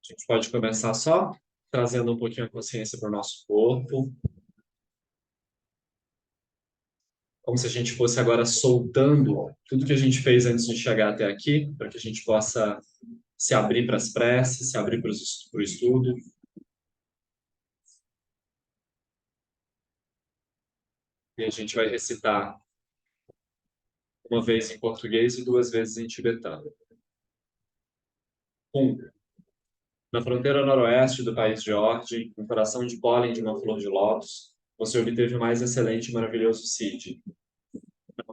A gente pode começar só trazendo um pouquinho a consciência para o nosso corpo, como se a gente fosse agora soltando tudo que a gente fez antes de chegar até aqui, para que a gente possa se abrir para as preces, se abrir para o estudo. E a gente vai recitar uma vez em português e duas vezes em tibetano. 1. Na fronteira noroeste do país de Ordem, no coração de pólen de uma flor de lótus, você obteve o mais excelente e maravilhoso Siddhi.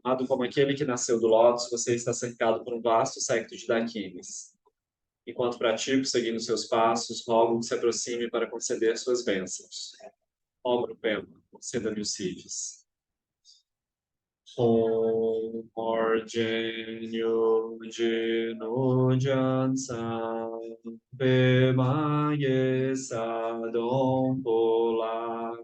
Amado como aquele que nasceu do lótus, você está cercado por um vasto séquito de dakinis. Enquanto pratico, seguindo seus passos, rogo que se aproxime para conceder suas bênçãos. Ó Pema, conceda-me os Siddhis. Om Orgenyo Jinu Jansan Pema Yesadon Pola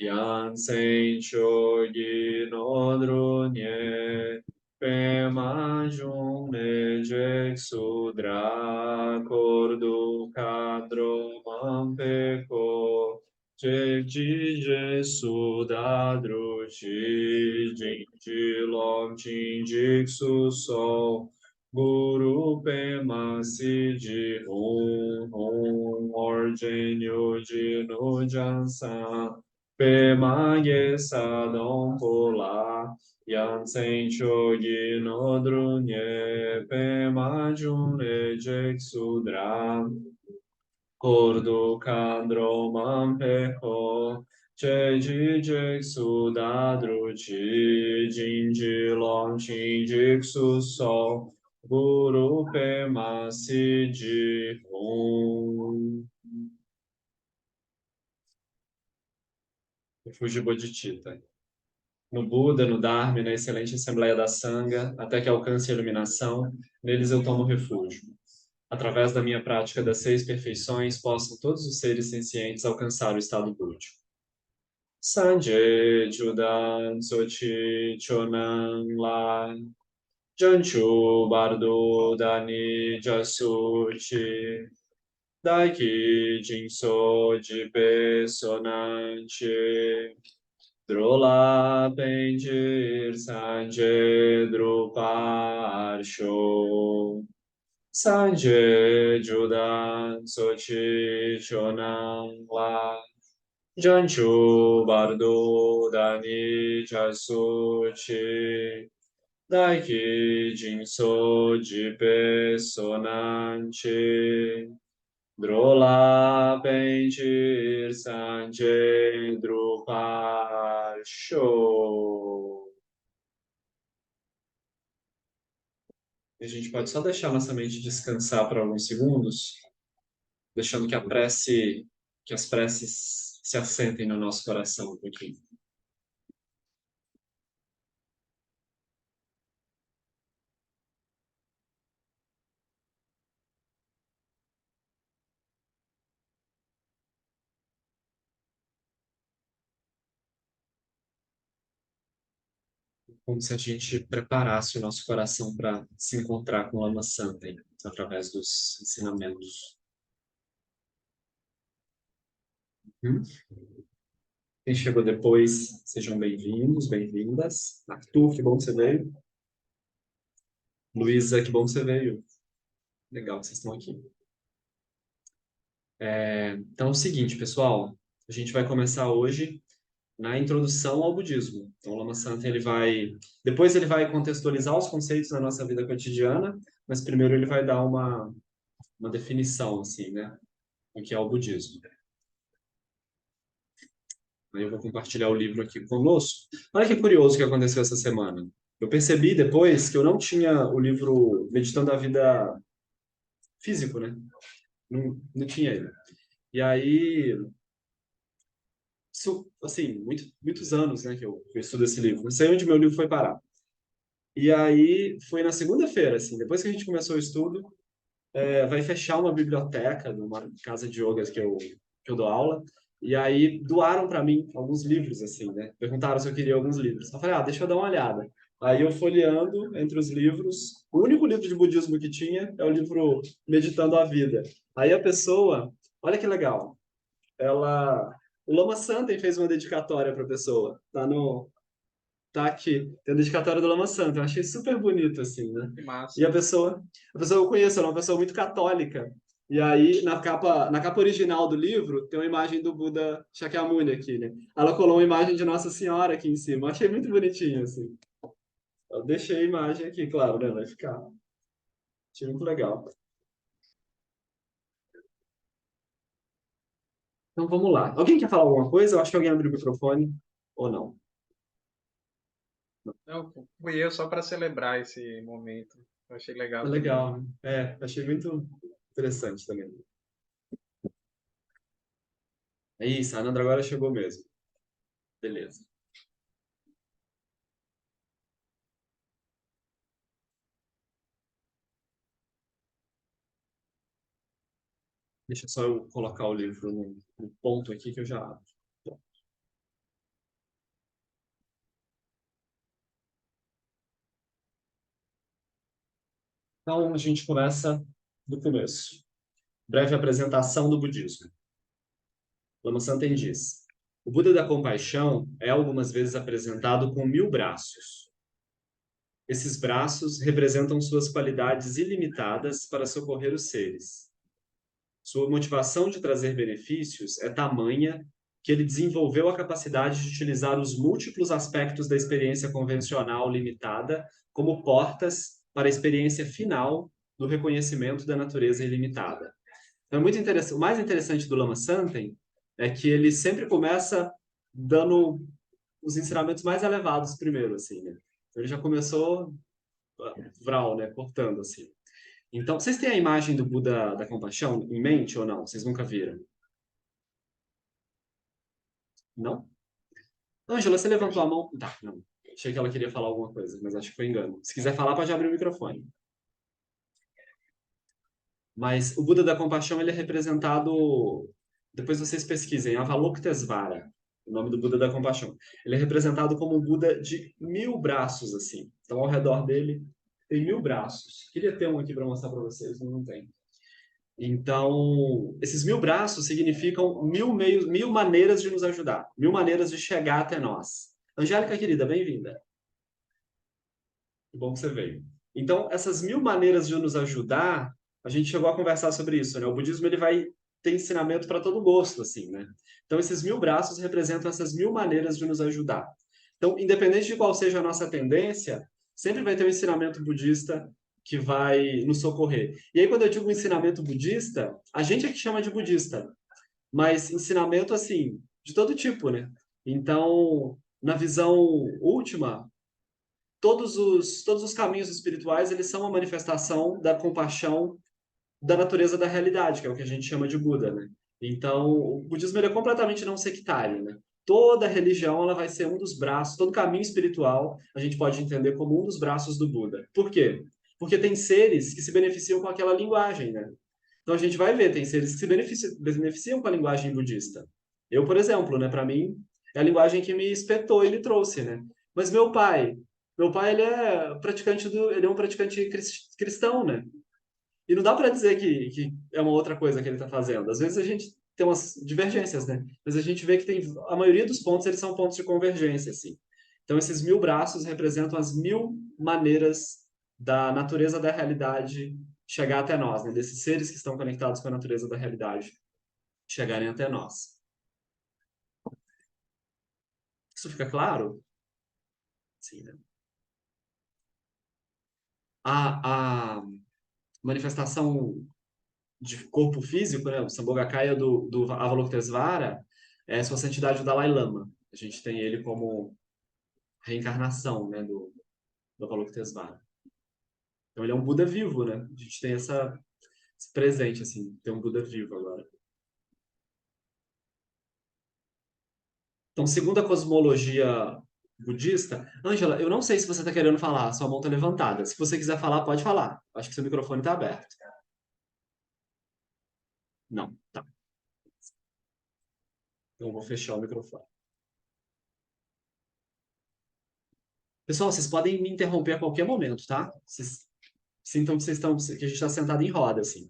Yansen Chogi Nodrunye Pema June Jek Sudra Kordu Kadro Mampeko Jekji Jesu Dadru Chi Jinji Lom Jinjik Su Sol Guru Pema Siji Hum Hum Orjen Yoji No Jansan Pema Yesadon Pola Yansen Chogi Nodrunye Pema June Jek Sudra Kordu Kandro Mampeho Cheji Jeksu Dadru Chi Jinji Long Chinjik Su So Guru Pema Siji Hum. Refúgio Bodhicitta. No Buda, no Dharma e na excelente Assembleia da Sangha, até que alcance a iluminação, neles eu tomo refúgio. Através da minha prática das 6 perfeições, possam todos os seres sencientes alcançar o estado búdico. Sanje Judan Sochi Chonan La Janchu Bardo Dani Jasuchi Daiki Jinso Jibe Sonanchi Drola Pendir Sanje Druparsho Sanje Judan Sochi Chonan La Janchu Bardo Dani Jasuchi Daiki Jinso Jipe Sonanchi Drola Pentir Sanje Drupal Show. A gente pode só deixar nossa mente descansar por alguns segundos, deixando que as preces se assentem no nosso coração um pouquinho. Como se a gente preparasse o nosso coração para se encontrar com o Lama Santen através dos ensinamentos. Hum? Quem chegou depois, sejam bem-vindos, bem-vindas. Arthur, que bom que você veio. Luísa, que bom que você veio. Legal que vocês estão aqui. Então é o seguinte, pessoal. A gente vai começar hoje na introdução ao budismo. Então, o Lama Santen, depois ele vai contextualizar os conceitos da nossa vida cotidiana, mas primeiro ele vai dar uma definição, assim, né, do que é o budismo. Aí eu vou compartilhar o livro aqui conosco. Olha que curioso o que aconteceu essa semana. Eu percebi depois que eu não tinha o livro Meditando a Vida físico, né? Não tinha ele. E aí, isso, assim, muitos anos, né, que eu estudo esse livro. Não sei onde meu livro foi parar. E aí, foi na segunda-feira, assim, depois que a gente começou o estudo, vai fechar uma biblioteca numa casa de yogas que eu dou aula. E aí, doaram para mim alguns livros, assim, né? Perguntaram se eu queria alguns livros. Eu falei, deixa eu dar uma olhada. Aí eu folheando entre os livros, o único livro de budismo que tinha é o livro Meditando a Vida. Aí a pessoa, olha que legal, ela, o Lama Santen fez uma dedicatória para a pessoa. Tá aqui, tem a dedicatória do Lama Santen. Eu achei super bonito assim, né? Que E massa. a pessoa eu conheço, ela é uma pessoa muito católica. E aí na capa original do livro tem uma imagem do Buda Shakyamuni aqui, né? Ela colou uma imagem de Nossa Senhora aqui em cima. Eu achei muito bonitinho assim. Eu deixei a imagem aqui, claro, né? Vai ficar. Achei muito legal. Então vamos lá. Alguém quer falar alguma coisa? Eu acho que alguém abriu o microfone. Ou não? Não, fui eu só para celebrar esse momento. Eu achei É legal também. legal, né? É, achei muito interessante também. É isso, a Anandra agora chegou mesmo. Beleza. Deixa só eu colocar o livro no ponto aqui que eu já abro. Então a gente começa do começo. Breve apresentação do budismo. Lama Santen diz: o Buda da compaixão é algumas vezes apresentado com 1000 braços. Esses braços representam suas qualidades ilimitadas para socorrer os seres. Sua motivação de trazer benefícios é tamanha que ele desenvolveu a capacidade de utilizar os múltiplos aspectos da experiência convencional limitada como portas para a experiência final do reconhecimento da natureza ilimitada. Então, é muito interessante. O mais interessante do Lama Santen é que ele sempre começa dando os ensinamentos mais elevados primeiro, assim, né? Então, ele já começou vral, né? Cortando, assim. Então, vocês têm a imagem do Buda da Compaixão em mente ou não? Vocês nunca viram? Não? Ângela, você levantou a mão? Tá, não. Achei que ela queria falar alguma coisa, mas acho que foi engano. Se quiser falar, pode abrir o microfone. Mas o Buda da Compaixão, ele é representado... Depois vocês pesquisem, Avalokitesvara, o nome do Buda da Compaixão. Ele é representado como um Buda de 1000 braços, assim. Então, ao redor dele, tem 1000 braços. Queria ter um aqui para mostrar para vocês, mas não tem. Então, esses 1000 braços significam 1000 meios, 1000 maneiras de nos ajudar, 1000 maneiras de chegar até nós. Angélica, querida, bem-vinda. Que bom que você veio. Então, essas 1000 maneiras de nos ajudar, a gente chegou a conversar sobre isso, né? O budismo ele vai ter ensinamento para todo gosto, assim, né? Então, esses 1000 braços representam essas 1000 maneiras de nos ajudar. Então, independente de qual seja a nossa tendência, sempre vai ter um ensinamento budista que vai nos socorrer. E aí, quando eu digo ensinamento budista, a gente é que chama de budista, mas ensinamento, assim, de todo tipo, né? Então, na visão última, todos os caminhos espirituais, eles são uma manifestação da compaixão da natureza da realidade, que é o que a gente chama de Buda, né? Então, o budismo ele é completamente não sectário, né? Toda religião ela vai ser um dos braços, todo caminho espiritual a gente pode entender como um dos braços do Buda. Por quê? Porque tem seres que se beneficiam com aquela linguagem, né? Então a gente vai ver, tem seres que se beneficiam com a linguagem budista. Eu, por exemplo, né, para mim, é a linguagem que me espetou e me trouxe, né? Mas meu pai ele é um praticante cristão, né? E não dá para dizer que é uma outra coisa que ele está fazendo. Às vezes a gente tem umas divergências, né? Mas a gente vê que tem a maioria dos pontos eles são pontos de convergência, assim. Então esses 1000 braços representam as 1000 maneiras da natureza da realidade chegar até nós, né? Desses seres que estão conectados com a natureza da realidade chegarem até nós. Isso fica claro? Sim, né? A manifestação de corpo físico, né? O Sambhogakaya do Avalokitesvara é Sua Santidade o Dalai Lama. A gente tem ele como reencarnação, né, do Avalokitesvara. Então ele é um Buda vivo, né? A gente tem esse presente, assim, tem um Buda vivo agora. Então, segundo a cosmologia budista, Ângela, eu não sei se você está querendo falar, sua mão está levantada. Se você quiser falar, pode falar. Acho que seu microfone está aberto. Não, tá. Então eu vou fechar o microfone. Pessoal, vocês podem me interromper a qualquer momento, tá? Vocês sintam que que a gente está sentado em roda, assim.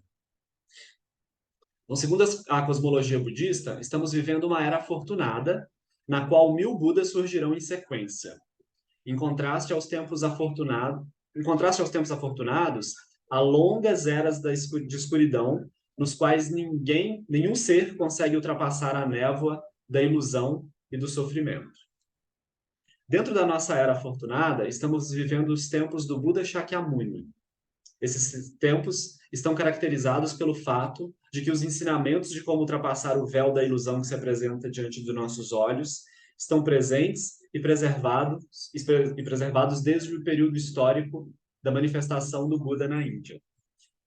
Então, segundo a cosmologia budista, estamos vivendo uma era afortunada, na qual 1000 Budas surgirão em sequência. Em contraste aos tempos afortunados, há longas eras de escuridão, nos quais nenhum ser consegue ultrapassar a névoa da ilusão e do sofrimento. Dentro da nossa era afortunada, estamos vivendo os tempos do Buda Shakyamuni. Esses tempos estão caracterizados pelo fato de que os ensinamentos de como ultrapassar o véu da ilusão que se apresenta diante dos nossos olhos estão presentes e preservados desde o período histórico da manifestação do Buda na Índia.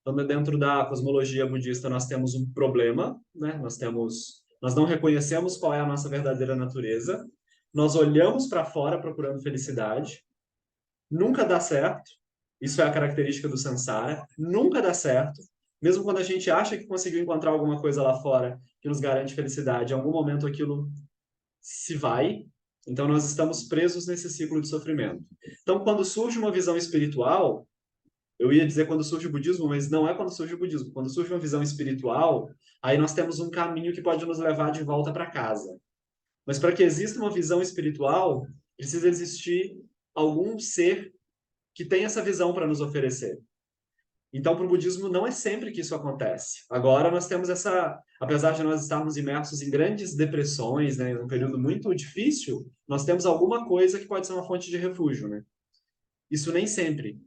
Então, dentro da cosmologia budista, nós temos um problema, né? Nós não reconhecemos qual é a nossa verdadeira natureza, nós olhamos para fora procurando felicidade, nunca dá certo. Isso é a característica do samsara. Nunca dá certo. Mesmo quando a gente acha que conseguiu encontrar alguma coisa lá fora que nos garante felicidade, em algum momento aquilo se vai. Então nós estamos presos nesse ciclo de sofrimento. Então quando surge uma visão espiritual, eu ia dizer quando surge o budismo, mas não é quando surge o budismo. Quando surge uma visão espiritual, aí nós temos um caminho que pode nos levar de volta para casa. Mas para que exista uma visão espiritual, precisa existir algum ser que tem essa visão para nos oferecer. Então, para o budismo, não é sempre que isso acontece. Agora, nós temos apesar de nós estarmos imersos em grandes depressões, né, um período muito difícil, nós temos alguma coisa que pode ser uma fonte de refúgio, né? Isso nem sempre.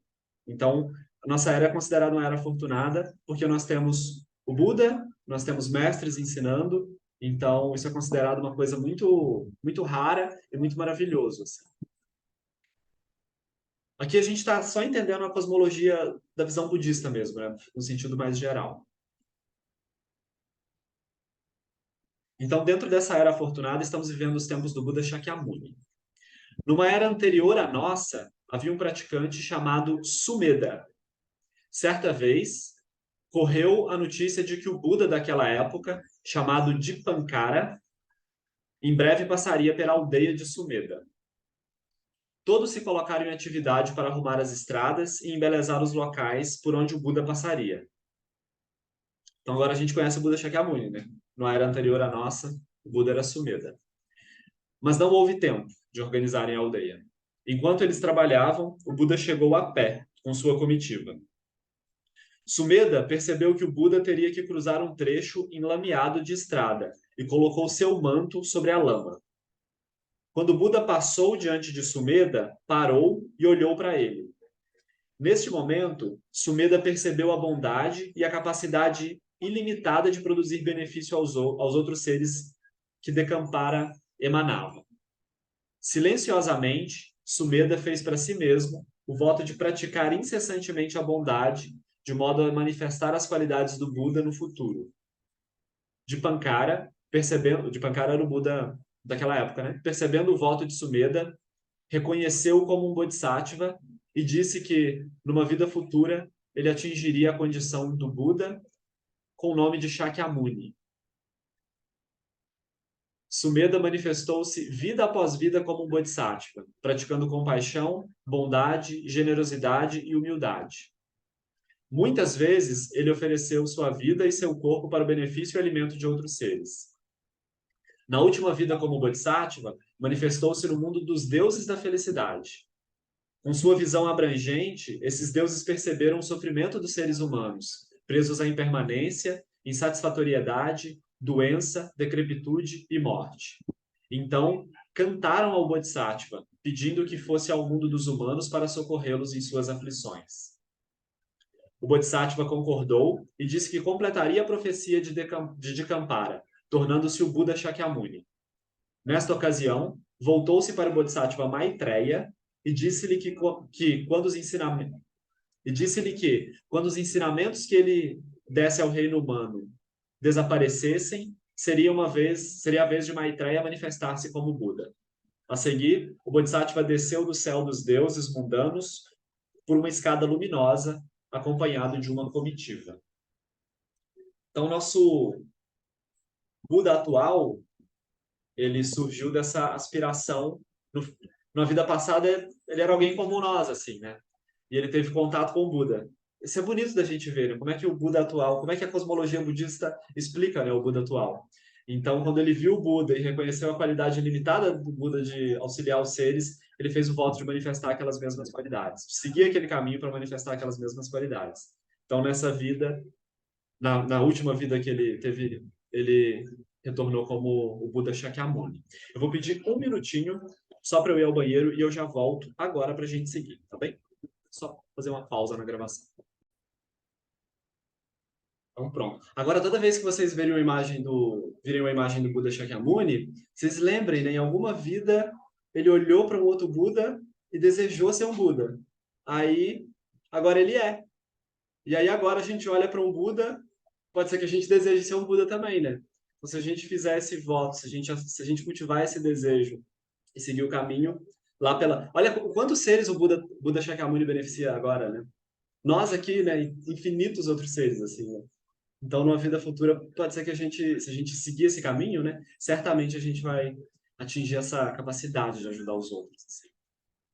Então, a nossa era é considerada uma era afortunada, porque nós temos o Buda, nós temos mestres ensinando, então isso é considerado uma coisa muito, muito rara e muito maravilhoso, assim. Aqui a gente está só entendendo a cosmologia da visão budista mesmo, né? No sentido mais geral. Então, dentro dessa era afortunada, estamos vivendo os tempos do Buda Shakyamuni. Numa era anterior à nossa, havia um praticante chamado Sumedha. Certa vez, correu a notícia de que o Buda daquela época, chamado Dipankara, em breve passaria pela aldeia de Sumedha. Todos se colocaram em atividade para arrumar as estradas e embelezar os locais por onde o Buda passaria. Então agora a gente conhece o Buda Shakyamuni, né? Na era anterior à nossa, o Buda era Sumedha. Mas não houve tempo de organizarem a aldeia. Enquanto eles trabalhavam, o Buda chegou a pé com sua comitiva. Sumedha percebeu que o Buda teria que cruzar um trecho enlameado de estrada e colocou seu manto sobre a lama. Quando o Buda passou diante de Sumedha, parou e olhou para ele. Neste momento, Sumedha percebeu a bondade e a capacidade ilimitada de produzir benefício aos outros seres que Decampara emanava. Silenciosamente, Sumedha fez para si mesmo o voto de praticar incessantemente a bondade, de modo a manifestar as qualidades do Buda no futuro. Dipankara era o Buda daquela época, né? Percebendo o voto de Sumedha, reconheceu-o como um bodhisattva e disse que, numa vida futura, ele atingiria a condição do Buda com o nome de Shakyamuni. Sumedha manifestou-se vida após vida como um bodhisattva, praticando compaixão, bondade, generosidade e humildade. Muitas vezes, ele ofereceu sua vida e seu corpo para o benefício e alimento de outros seres. Na última vida como bodhisattva, manifestou-se no mundo dos deuses da felicidade. Com sua visão abrangente, esses deuses perceberam o sofrimento dos seres humanos, presos à impermanência, insatisfatoriedade, doença, decrepitude e morte. Então, cantaram ao Bodhisattva, pedindo que fosse ao mundo dos humanos para socorrê-los em suas aflições. O Bodhisattva concordou e disse que completaria a profecia de Dicampara, tornando-se o Buda Shakyamuni. Nesta ocasião, voltou-se para o Bodhisattva Maitreya e disse-lhe que quando os ensinamentos que ele desse ao reino humano desaparecessem, seria a vez de Maitreya manifestar-se como Buda. A seguir, o Bodhisattva desceu do céu dos deuses mundanos por uma escada luminosa, acompanhado de uma comitiva. Então, nosso Buda atual, ele surgiu dessa aspiração Na vida passada, ele era alguém como nós, assim, né? E ele teve contato com o Buda. Isso é bonito da gente ver, né? Como é que o Buda atual, como é que a cosmologia budista explica, né, o Buda atual. Então, quando ele viu o Buda e reconheceu a qualidade limitada do Buda de auxiliar os seres, ele fez o voto de manifestar aquelas mesmas qualidades, de seguir aquele caminho para manifestar aquelas mesmas qualidades. Então, nessa vida, na última vida que ele teve, ele retornou como o Buda Shakyamuni. Eu vou pedir um minutinho só para eu ir ao banheiro e eu já volto agora para a gente seguir, tá bem? Só fazer uma pausa na gravação. Então, pronto. Agora, toda vez que vocês virem uma imagem do Buda Shakyamuni, vocês lembrem, né, em alguma vida, ele olhou para um outro Buda e desejou ser um Buda. Aí, agora ele é. E aí, agora a gente olha para um Buda, pode ser que a gente deseje ser um Buda também, né? Então, se a gente fizer esse voto, se a gente cultivar esse desejo e seguir o caminho lá pela. Olha quantos seres o Buda Shakyamuni beneficia agora, né? Nós aqui, né? E infinitos outros seres, assim, né? Então, numa vida futura, pode ser que se a gente seguir esse caminho, né? Certamente a gente vai atingir essa capacidade de ajudar os outros, assim.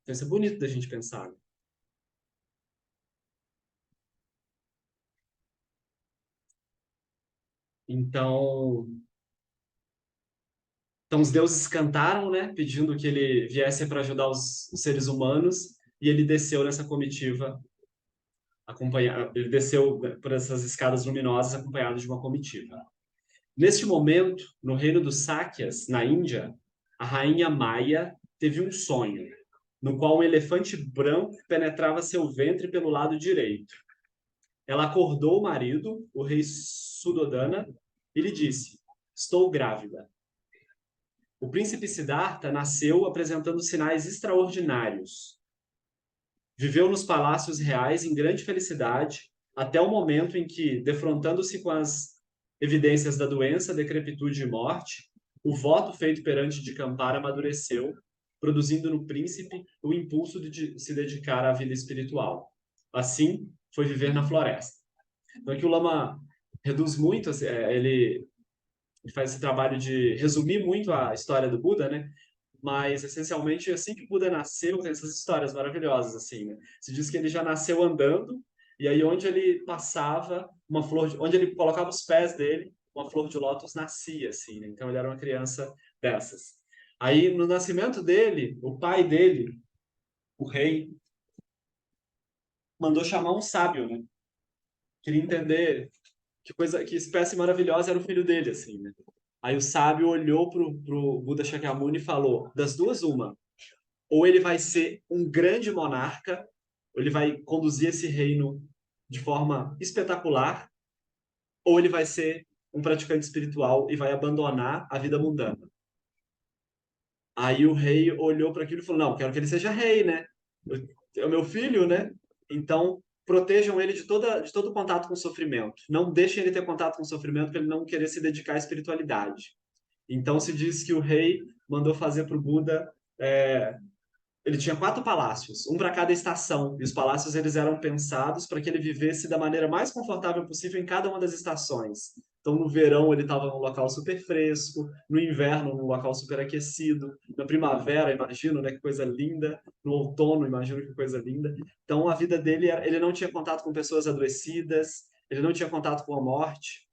Então, isso é bonito da gente pensar, né? Então, então, os deuses cantaram, né? Pedindo que ele viesse para ajudar os seres humanos, e ele desceu nessa comitiva ele desceu por essas escadas luminosas acompanhado de uma comitiva. Neste momento, no reino dos Sákyas, na Índia, a rainha Maya teve um sonho, no qual um elefante branco penetrava seu ventre pelo lado direito. Ela acordou o marido, o rei Suddhodana, e lhe disse: Estou grávida. O príncipe Siddhartha nasceu apresentando sinais extraordinários. Viveu nos palácios reais em grande felicidade, até o momento em que, defrontando-se com as evidências da doença, decrepitude e morte, o voto feito perante de Campara amadureceu, produzindo no príncipe o impulso de se dedicar à vida espiritual. Assim, foi viver na floresta. Então, aqui o Lama reduz muito, assim, ele faz esse trabalho de resumir muito a história do Buda, né? Mas, essencialmente, assim que o Buda nasceu, tem essas histórias maravilhosas, assim, né? Se diz que ele já nasceu andando, e aí onde ele passava, onde ele colocava os pés dele, uma flor de lótus nascia, assim, né? Então, ele era uma criança dessas. Aí, no nascimento dele, o pai dele, o rei, mandou chamar um sábio, né? Queria entender que espécie maravilhosa era o filho dele, assim, né? Aí o sábio olhou pro Buda Shakyamuni e falou: das duas, uma. Ou ele vai ser um grande monarca, ou ele vai conduzir esse reino de forma espetacular, ou ele vai ser um praticante espiritual e vai abandonar a vida mundana. Aí o rei olhou para aquilo e falou: Não, quero que ele seja rei, né? É o meu filho, né? Então protejam ele de todo contato com o sofrimento. Não deixem ele ter contato com o sofrimento para ele não querer se dedicar à espiritualidade. Então se diz que o rei mandou fazer para o Buda ele tinha 4 palácios, um para cada estação, e os palácios eles eram pensados para que ele vivesse da maneira mais confortável possível em cada uma das estações. Então, no verão ele estava num local super fresco, no inverno num local super aquecido, na primavera, imagino, né, que coisa linda, no outono, imagino que coisa linda. Então, a vida dele, ele não tinha contato com pessoas adoecidas, ele não tinha contato com a morte.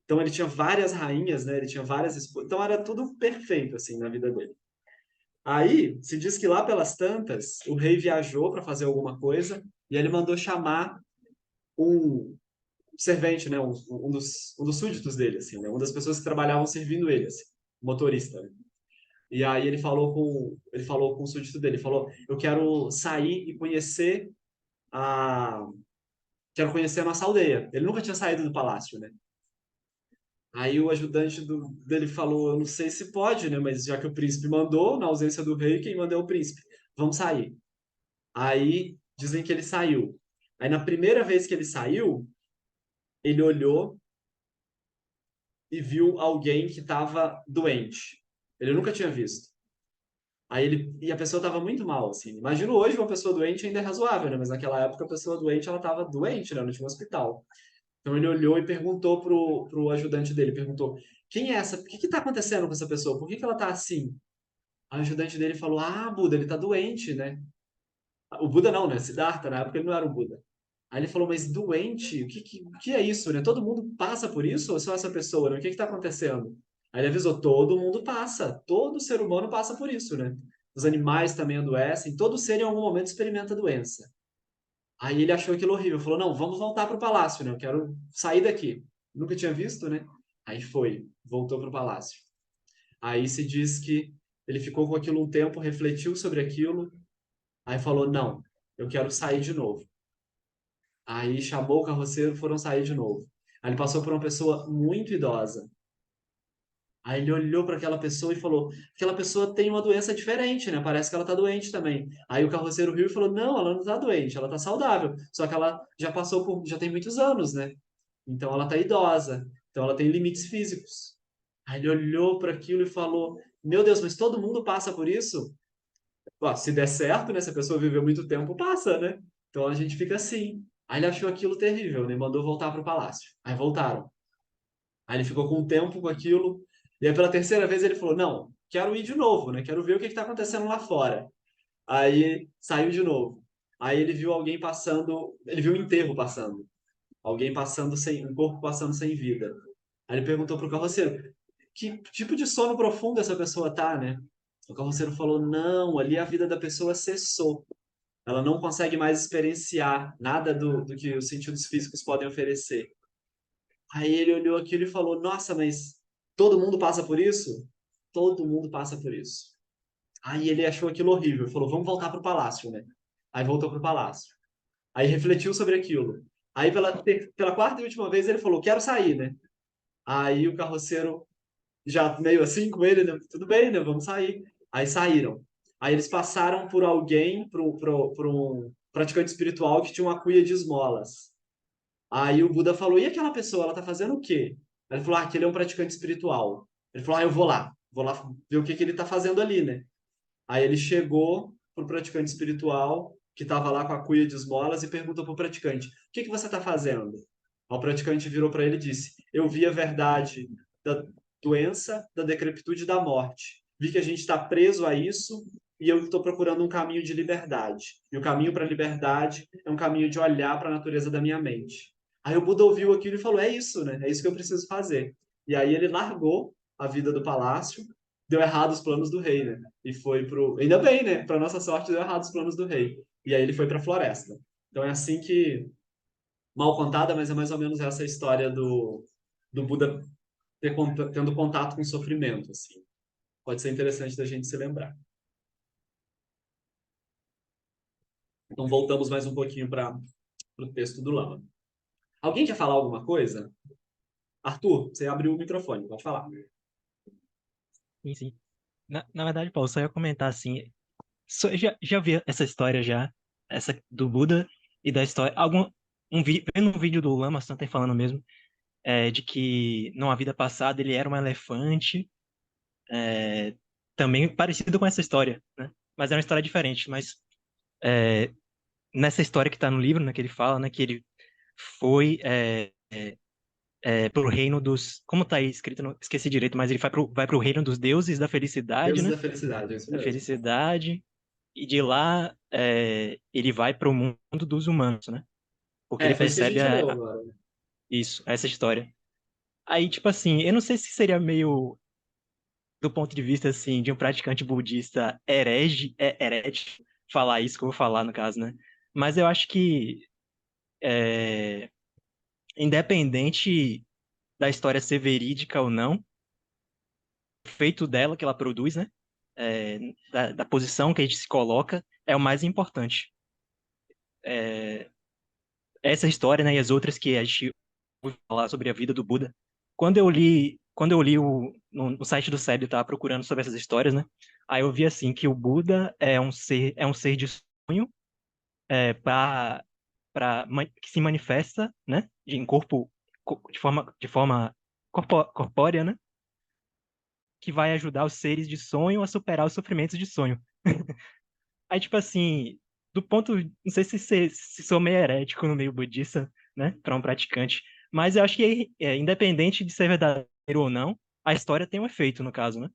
Então, ele tinha várias rainhas, né, ele tinha várias esposas. Então, era tudo perfeito, assim, na vida dele. Aí, se diz que lá pelas tantas, o rei viajou para fazer alguma coisa e ele mandou chamar um servente, né, um dos súditos dele, assim, né, uma das pessoas que trabalhavam servindo ele, assim, motorista. Né? E aí ele falou com o súdito dele, falou: "Eu a quero conhecer a nossa aldeia". Ele nunca tinha saído do palácio, né? Aí o ajudante dele falou: "Eu não sei se pode, né, mas já que o príncipe mandou, na ausência do rei, quem manda é o príncipe. Vamos sair". Aí dizem que ele saiu. Aí na primeira vez que ele saiu, ele olhou e viu alguém que estava doente. Ele nunca tinha visto. E a pessoa estava muito mal, assim. Imagino hoje uma pessoa doente ainda é razoável, né? Mas naquela época a pessoa doente ela estava doente, né? Não tinha um hospital. Então ele olhou e perguntou pro ajudante dele, perguntou: "Quem é essa? O que está acontecendo com essa pessoa? Por que ela está assim?" Aí o ajudante dele falou, ah, Buda, ele tá doente, né? O Buda não, né? Siddhartha, na época ele não era o Buda. Aí ele falou, mas doente? O que é isso, né? Todo mundo passa por isso ou só essa pessoa, né? O que está acontecendo? Aí ele avisou, todo mundo passa. Todo ser humano passa por isso, né? Os animais também adoecem. Todo ser em algum momento experimenta doença. Aí ele achou aquilo horrível. Falou, não, vamos voltar para o palácio, né? Eu quero sair daqui. Nunca tinha visto, né? Aí foi, voltou para o palácio. Aí se diz que ele ficou com aquilo um tempo, refletiu sobre aquilo, aí falou, não, eu quero sair de novo. Aí chamou o carroceiro, foram sair de novo. Aí ele passou por uma pessoa muito idosa. Aí ele olhou para aquela pessoa e falou: aquela pessoa tem uma doença diferente, né? Parece que ela tá doente também. Aí o carroceiro riu e falou: não, ela não tá doente, ela tá saudável. Só que ela já passou por, já tem muitos anos, né? Então ela tá idosa. Então ela tem limites físicos. Aí ele olhou para aquilo e falou: meu Deus, mas todo mundo passa por isso? Ó, se der certo, né? Se a pessoa viveu muito tempo, passa, né? Então a gente fica assim. Aí ele achou aquilo terrível, né? Mandou voltar para o palácio. Aí voltaram. Aí ele ficou com um tempo com aquilo. E aí pela terceira vez ele falou: não, quero ir de novo, né? Quero ver o que está acontecendo lá fora. Aí saiu de novo. Aí ele viu alguém passando, ele viu um enterro passando. Alguém passando sem, um corpo passando sem vida. Aí ele perguntou pro carroceiro: que tipo de sono profundo essa pessoa tá, né? O carroceiro falou: não, ali a vida da pessoa cessou. Ela não consegue mais experienciar nada do que os sentidos físicos podem oferecer. Aí ele olhou aquilo e falou: nossa, mas todo mundo passa por isso? Todo mundo passa por isso. Aí ele achou aquilo horrível, falou: vamos voltar para o palácio, né? Aí voltou para o palácio. Aí refletiu sobre aquilo. Aí pela quarta e última vez ele falou: quero sair, né? Aí o carroceiro já meio assim com ele, né? Tudo bem, né? Vamos sair. Aí saíram. Aí eles passaram por alguém, por um praticante espiritual que tinha uma cuia de esmolas. Aí o Buda falou: e aquela pessoa, ela tá fazendo o quê? Ele falou: ah, aquele é um praticante espiritual. Ele falou: ah, eu vou lá ver o que que ele tá fazendo ali, né? Aí ele chegou pro praticante espiritual, que estava lá com a cuia de esmolas, e perguntou pro praticante: o que que você está fazendo? Aí o praticante virou para ele e disse: eu vi a verdade da doença, da decrepitude e da morte. Vi que a gente está preso a isso e eu estou procurando um caminho de liberdade. E o caminho para a liberdade é um caminho de olhar para a natureza da minha mente. Aí o Buda ouviu aquilo e falou: é isso, né? É isso que eu preciso fazer. E aí ele largou a vida do palácio, deu errado os planos do rei, né? E foi pro. Ainda bem, né? Para nossa sorte, deu errado os planos do rei. E aí ele foi para a floresta. Então é assim que, mal contada, mas é mais ou menos essa história do Buda tendo contato com o sofrimento, assim. Pode ser interessante da gente se lembrar. Então voltamos mais um pouquinho para o texto do Lama. Alguém quer falar alguma coisa? Arthur, você abriu o microfone, pode falar. Sim, sim. Na verdade, Paulo, só ia comentar assim, já vi essa história já, essa do Buda e da história, vendo um vídeo do Lama Santa falando mesmo, de que numa vida passada ele era um elefante, é, também parecido com essa história, né? Mas é uma história diferente, mas é, nessa história que está no livro, né, que ele fala, né, que ele foi pro reino dos, como tá aí escrito, não, esqueci direito, mas ele vai pro reino dos deuses da felicidade, Deuses né? da felicidade, é isso Da mesmo. felicidade, e de lá ele vai para o mundo dos humanos, né? Porque É, ele foi isso que a percebe gente leu agora, né? isso, essa história. Aí, tipo assim, eu não sei se seria meio, do ponto de vista, assim, de um praticante budista herético falar isso que eu vou falar, no caso, né? Mas eu acho que, é, independente da história ser verídica ou não, o feito dela que ela produz, né? É, da posição que a gente se coloca, é o mais importante. É, essa história, né, e as outras que a gente ouve falar sobre a vida do Buda. Quando eu li no site do SEB, eu estava procurando sobre essas histórias, né? Aí eu vi assim que o Buda é um ser de sonho, para que se manifesta, né, em corpo, de forma corpórea, né, que vai ajudar os seres de sonho a superar os sofrimentos de sonho. Aí, tipo assim, não sei se sou meio herético no meio budista, né, para um praticante, mas eu acho que, independente de ser verdadeiro ou não, a história tem um efeito, no caso, né?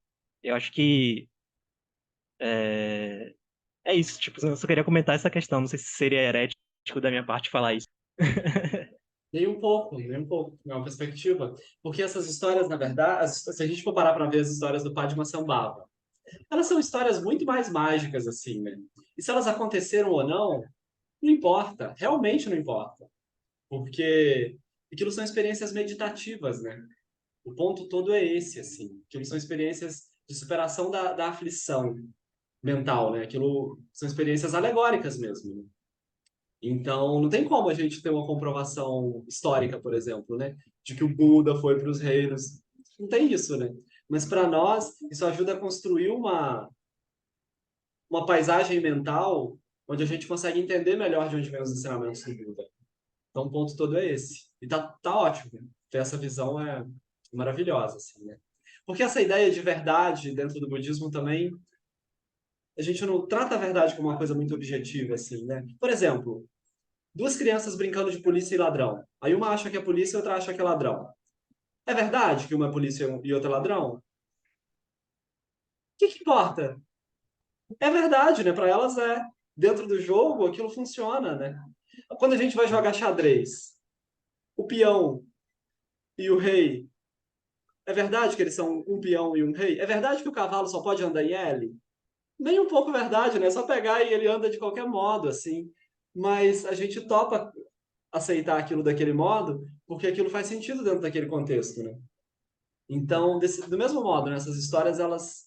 Eu acho que É, é isso, tipo, eu só queria comentar essa questão. Não sei se seria herético da minha parte falar isso. Nem um pouco, nem um pouco. É uma perspectiva. Porque essas histórias, na verdade, se a gente for parar para ver as histórias do Padmasambhava, elas são histórias muito mais mágicas, assim, né? E se elas aconteceram ou não, não importa. Realmente não importa. Porque aquilo são experiências meditativas, né? O ponto todo é esse, assim. Aquilo são experiências de superação da aflição mental, né? Aquilo são experiências alegóricas mesmo, né? Então, não tem como a gente ter uma comprovação histórica, por exemplo, né? De que o Buda foi para os reinos. Não tem isso, né? Mas para nós, isso ajuda a construir uma paisagem mental onde a gente consegue entender melhor de onde vem os ensinamentos do Buda. Então, o ponto todo é esse. E tá ótimo. Né? Ter essa visão é maravilhosa, assim, né? Porque essa ideia de verdade dentro do budismo também, a gente não trata a verdade como uma coisa muito objetiva, assim, né? Por exemplo, duas crianças brincando de polícia e ladrão. Aí uma acha que é polícia e outra acha que é ladrão. É verdade que uma é polícia e outra é ladrão? O que importa? É verdade, né? Para elas é. Dentro do jogo, aquilo funciona, né? Quando a gente vai jogar xadrez, o peão e o rei, é verdade que eles são um peão e um rei? É verdade que o cavalo só pode andar em L? Nem um pouco verdade, né? É só pegar e ele anda de qualquer modo, assim. Mas a gente topa aceitar aquilo daquele modo porque aquilo faz sentido dentro daquele contexto, né? Então, do mesmo modo, né, essas histórias elas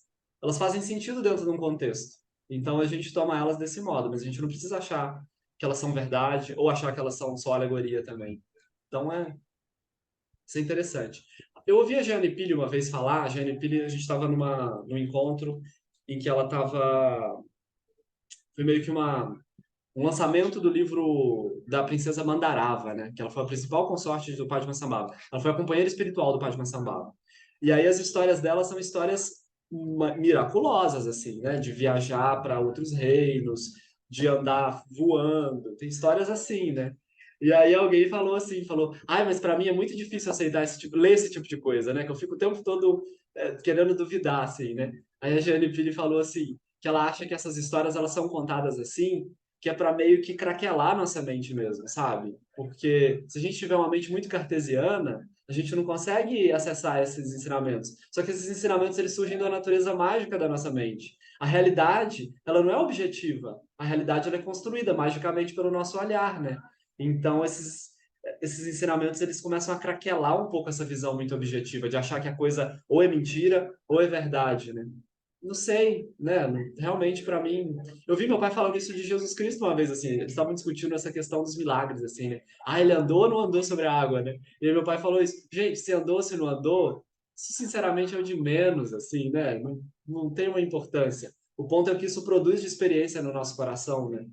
fazem sentido dentro de um contexto. Então a gente toma elas desse modo, mas a gente não precisa achar que elas são verdade ou achar que elas são só alegoria também. Então isso é interessante. Eu ouvi a Jeanne Pili uma vez falar, a Jeanne Pili, a gente estava num encontro em que ela estava, foi meio que um lançamento do livro da princesa Mandarava, né? Que ela foi a principal consorte do Padmasambhava. Ela foi a companheira espiritual do Padmasambhava. E aí as histórias dela são histórias miraculosas, assim, né? De viajar para outros reinos, de andar voando. Tem histórias assim, né? E aí alguém falou assim, falou, ai, mas para mim é muito difícil aceitar esse tipo, ler esse tipo de coisa, né? Que eu fico o tempo todo querendo duvidar, assim, né? Aí a Jeanne Pili falou assim, que ela acha que essas histórias elas são contadas assim, que é para meio que craquelar nossa mente mesmo, sabe? Porque se a gente tiver uma mente muito cartesiana, a gente não consegue acessar esses ensinamentos. Só que esses ensinamentos eles surgem da natureza mágica da nossa mente. A realidade, ela não é objetiva. A realidade ela é construída magicamente pelo nosso olhar, né? Então esses ensinamentos eles começam a craquelar um pouco essa visão muito objetiva de achar que a coisa ou é mentira ou é verdade, né? Não sei, né? Realmente, para mim, eu vi meu pai falando isso de Jesus Cristo uma vez, assim, eles estavam discutindo essa questão dos milagres, assim, né? Ah, ele andou ou não andou sobre a água, né? E aí meu pai falou isso, gente, se andou, se não andou, isso sinceramente é o de menos, assim, né? Não tem uma importância. O ponto é que isso produz de experiência no nosso coração, né?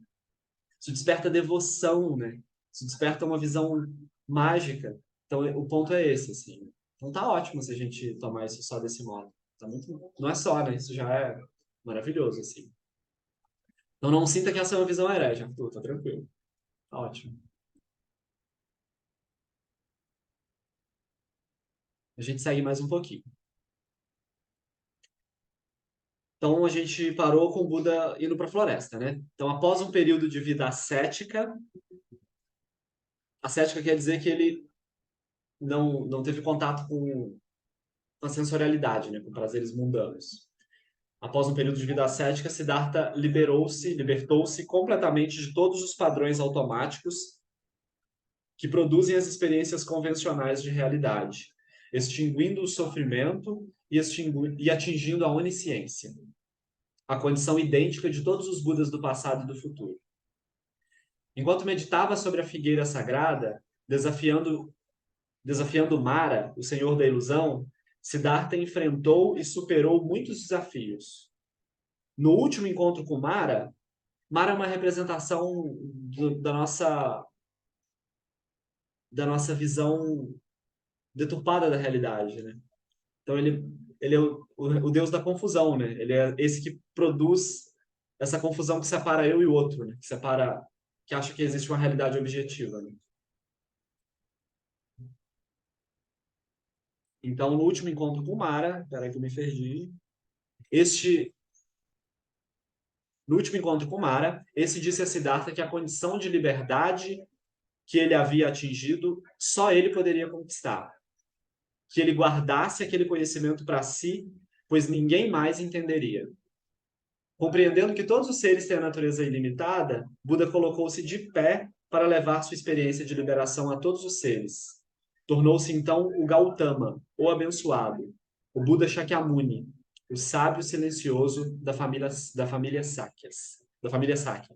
Isso desperta devoção, né? Isso desperta uma visão mágica. Então, o ponto é esse, assim. Então tá ótimo se a gente tomar isso só desse modo. Tá muito... Não é só, né? Isso já é maravilhoso, assim. Então não sinta que essa é uma visão herege, Arthur, tá tranquilo. Tá ótimo. A gente segue mais um pouquinho. Então a gente parou com o Buda indo para a floresta, né? Então após um período de vida ascética quer dizer que ele não teve contato com a sensorialidade, né? Com prazeres mundanos. Após um período de vida ascética, Siddhartha libertou-se completamente de todos os padrões automáticos que produzem as experiências convencionais de realidade, extinguindo o sofrimento e atingindo a onisciência, a condição idêntica de todos os Budas do passado e do futuro. Enquanto meditava sobre a figueira sagrada, desafiando Mara, o senhor da ilusão, Siddhartha enfrentou e superou muitos desafios. No último encontro com Mara, Mara é uma representação da nossa visão deturpada da realidade, né? Então ele é o deus da confusão, né? Ele é esse que produz essa confusão que separa eu e o outro, né? Que acha que existe uma realidade objetiva, né? Então, no último encontro com Mara, peraí que eu me perdi, este No último encontro com Mara, esse disse a Siddhartha que a condição de liberdade que ele havia atingido, só ele poderia conquistar. Que ele guardasse aquele conhecimento para si, pois ninguém mais entenderia. Compreendendo que todos os seres têm a natureza ilimitada, Buda colocou-se de pé para levar sua experiência de liberação a todos os seres. Tornou-se então o Gautama, o abençoado, o Buda Shakyamuni, o sábio silencioso da família Sakyas, da família Sakya.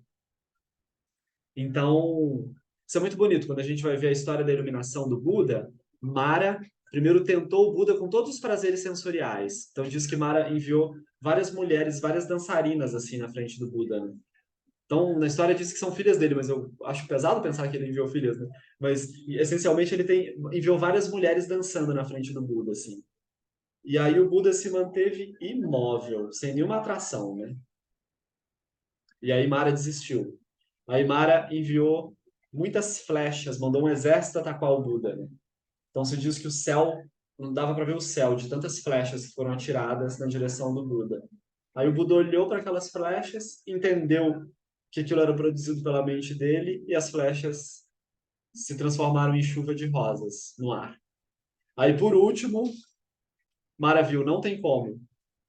Então, isso é muito bonito. Quando a gente vai ver a história da iluminação do Buda, Mara primeiro tentou o Buda com todos os prazeres sensoriais. Então, diz que Mara enviou várias mulheres, várias dançarinas, assim, na frente do Buda, né? Então, na história diz que são filhas dele, mas eu acho pesado pensar que ele enviou filhas, né? Mas, essencialmente, enviou várias mulheres dançando na frente do Buda, assim. E aí o Buda se manteve imóvel, sem nenhuma atração, né? E aí Mara desistiu. Aí Mara enviou muitas flechas, mandou um exército atacar o Buda, né? Então se diz que o céu, não dava para ver o céu, de tantas flechas que foram atiradas na direção do Buda. Aí o Buda olhou para aquelas flechas, entendeu que aquilo era produzido pela mente dele, e as flechas se transformaram em chuva de rosas no ar. Aí, por último, Mara viu, não tem como.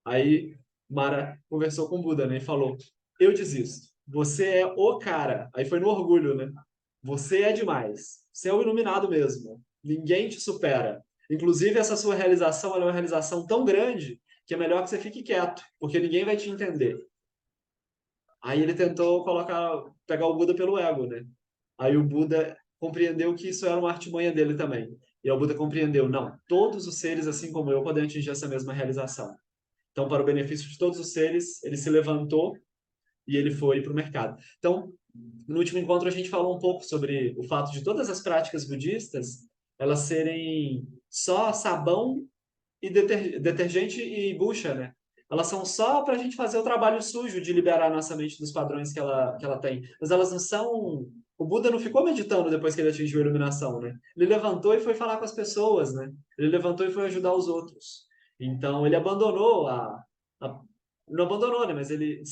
Aí Mara conversou com o Buda, né? E falou: eu desisto. Você é o cara. Aí foi no orgulho, né? Você é demais. Você é o iluminado mesmo. Ninguém te supera. Inclusive, essa sua realização é uma realização tão grande que é melhor que você fique quieto, porque ninguém vai te entender. Aí ele tentou pegar o Buda pelo ego, né? Aí o Buda compreendeu que isso era uma artimanha dele também. E o Buda compreendeu, não, todos os seres, assim como eu, podem atingir essa mesma realização. Então, para o benefício de todos os seres, ele se levantou e ele foi para o mercado. Então, no último encontro, a gente falou um pouco sobre o fato de todas as práticas budistas elas serem só sabão e detergente e bucha, né? Elas são só para a gente fazer o trabalho sujo de liberar a nossa mente dos padrões que ela tem. Mas elas não são. O Buda não ficou meditando depois que ele atingiu a iluminação, né? Ele levantou e foi falar com as pessoas, né? Ele levantou e foi ajudar os outros. Então, ele abandonou a não abandonou, né? Mas ele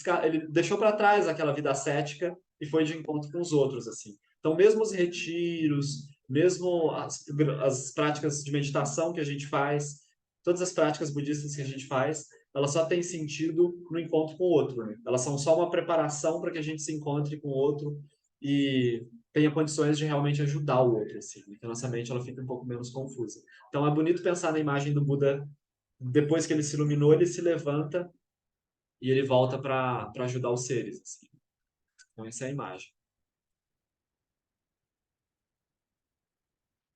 deixou para trás aquela vida ascética e foi de encontro com os outros, assim. Então, mesmo os retiros, mesmo as práticas de meditação que a gente faz, todas as práticas budistas que a gente faz, elas só têm sentido no encontro com o outro, né? Elas são só uma preparação para que a gente se encontre com o outro e tenha condições de realmente ajudar o outro, assim, né? Que a nossa mente ela fica um pouco menos confusa. Então é bonito pensar na imagem do Buda depois que ele se iluminou, ele se levanta e ele volta para ajudar os seres, assim. Então essa é a imagem.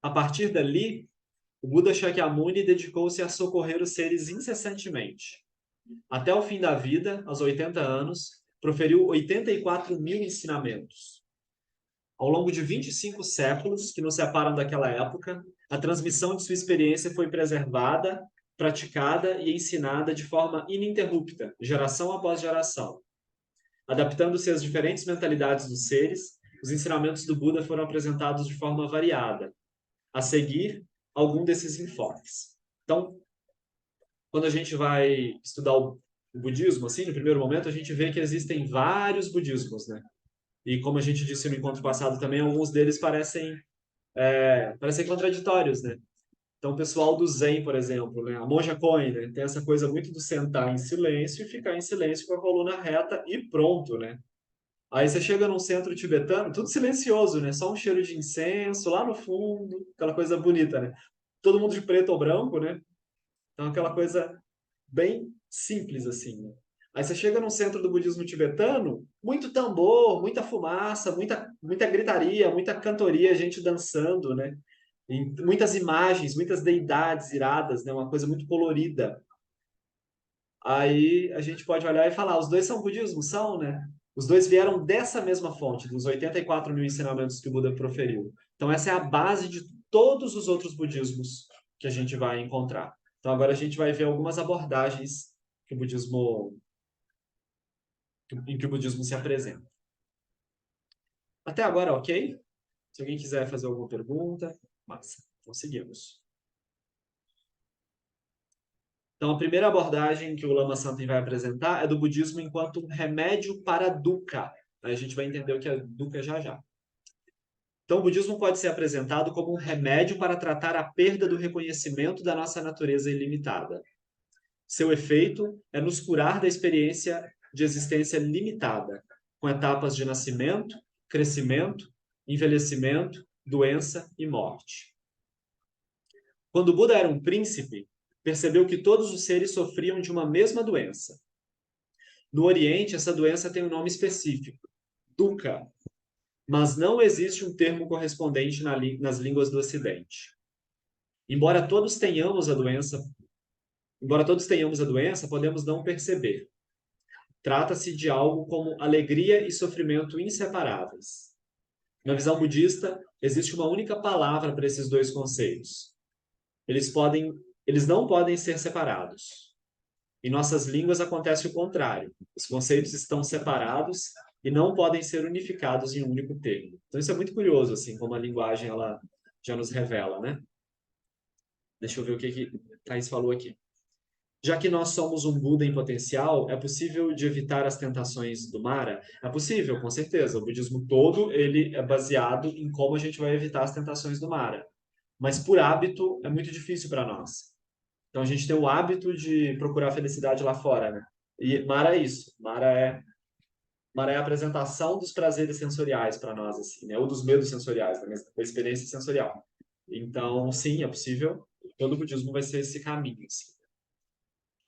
A partir dali, o Buda Shakyamuni dedicou-se a socorrer os seres incessantemente. Até o fim da vida, aos 80 anos, proferiu 84 mil ensinamentos. Ao longo de 25 séculos que nos separam daquela época, a transmissão de sua experiência foi preservada, praticada e ensinada de forma ininterrupta, geração após geração. Adaptando-se às diferentes mentalidades dos seres, os ensinamentos do Buda foram apresentados de forma variada. A seguir, algum desses enfoques. Então, quando a gente vai estudar o budismo, assim, no primeiro momento, a gente vê que existem vários budismos, né? E como a gente disse no encontro passado também, alguns deles parecem contraditórios, né? Então, o pessoal do Zen, por exemplo, né? A monja Koen, né? Tem essa coisa muito do sentar em silêncio e ficar em silêncio com a coluna reta e pronto, né? Aí você chega num centro tibetano, tudo silencioso, né? Só um cheiro de incenso lá no fundo, aquela coisa bonita, né? Todo mundo de preto ou branco, né? Então, aquela coisa bem simples, assim, né? Aí você chega num centro do budismo tibetano, muito tambor, muita fumaça, muita gritaria, muita cantoria, gente dançando, né? E muitas imagens, muitas deidades iradas, né? Uma coisa muito colorida. Aí a gente pode olhar e falar, os dois são budismo? São, né? Os dois vieram dessa mesma fonte, dos 84 mil ensinamentos que o Buda proferiu. Então essa é a base de todos os outros budismos que a gente vai encontrar. Então agora a gente vai ver algumas abordagens que o budismo, em que o budismo se apresenta. Até agora, ok? Se alguém quiser fazer alguma pergunta, massa. Conseguimos. Então, a primeira abordagem que o Lama Santen vai apresentar é do budismo enquanto remédio para dukkha. A gente vai entender o que é dukkha já já. Então, o budismo pode ser apresentado como um remédio para tratar a perda do reconhecimento da nossa natureza ilimitada. Seu efeito é nos curar da experiência de existência limitada, com etapas de nascimento, crescimento, envelhecimento, doença e morte. Quando o Buda era um príncipe, percebeu que todos os seres sofriam de uma mesma doença. No Oriente, essa doença tem um nome específico, dukkha, mas não existe um termo correspondente nas línguas do Ocidente. Embora todos tenhamos a doença, podemos não perceber. Trata-se de algo como alegria e sofrimento inseparáveis. Na visão budista, existe uma única palavra para esses dois conceitos. Eles não podem ser separados. Em nossas línguas acontece o contrário. Os conceitos estão separados e não podem ser unificados em um único termo. Então isso é muito curioso, assim, como a linguagem ela já nos revela, né? Deixa eu ver o que Thaís falou aqui. Já que nós somos um Buda em potencial, é possível de evitar as tentações do Mara? É possível, com certeza. O budismo todo ele é baseado em como a gente vai evitar as tentações do Mara. Mas por hábito é muito difícil para nós. Então a gente tem o hábito de procurar felicidade lá fora, né? E Mara é isso. Mara é a apresentação dos prazeres sensoriais para nós, assim, né? Ou dos medos sensoriais, da experiência sensorial. Então, sim, é possível. Todo budismo vai ser esse caminho, assim.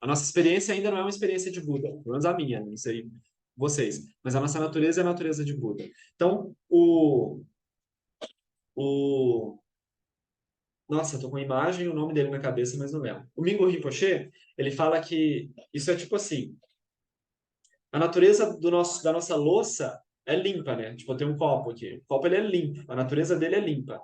A nossa experiência ainda não é uma experiência de Buda, pelo menos a minha, não sei vocês, mas a nossa natureza é a natureza de Buda. Então, nossa, tô com a imagem e o nome dele na cabeça, mas não lembro. O Mingyur Rinpoche, ele fala que isso é tipo assim, a natureza da nossa louça é limpa, né? Tipo, eu tenho um copo aqui. O copo ele é limpo, a natureza dele é limpa.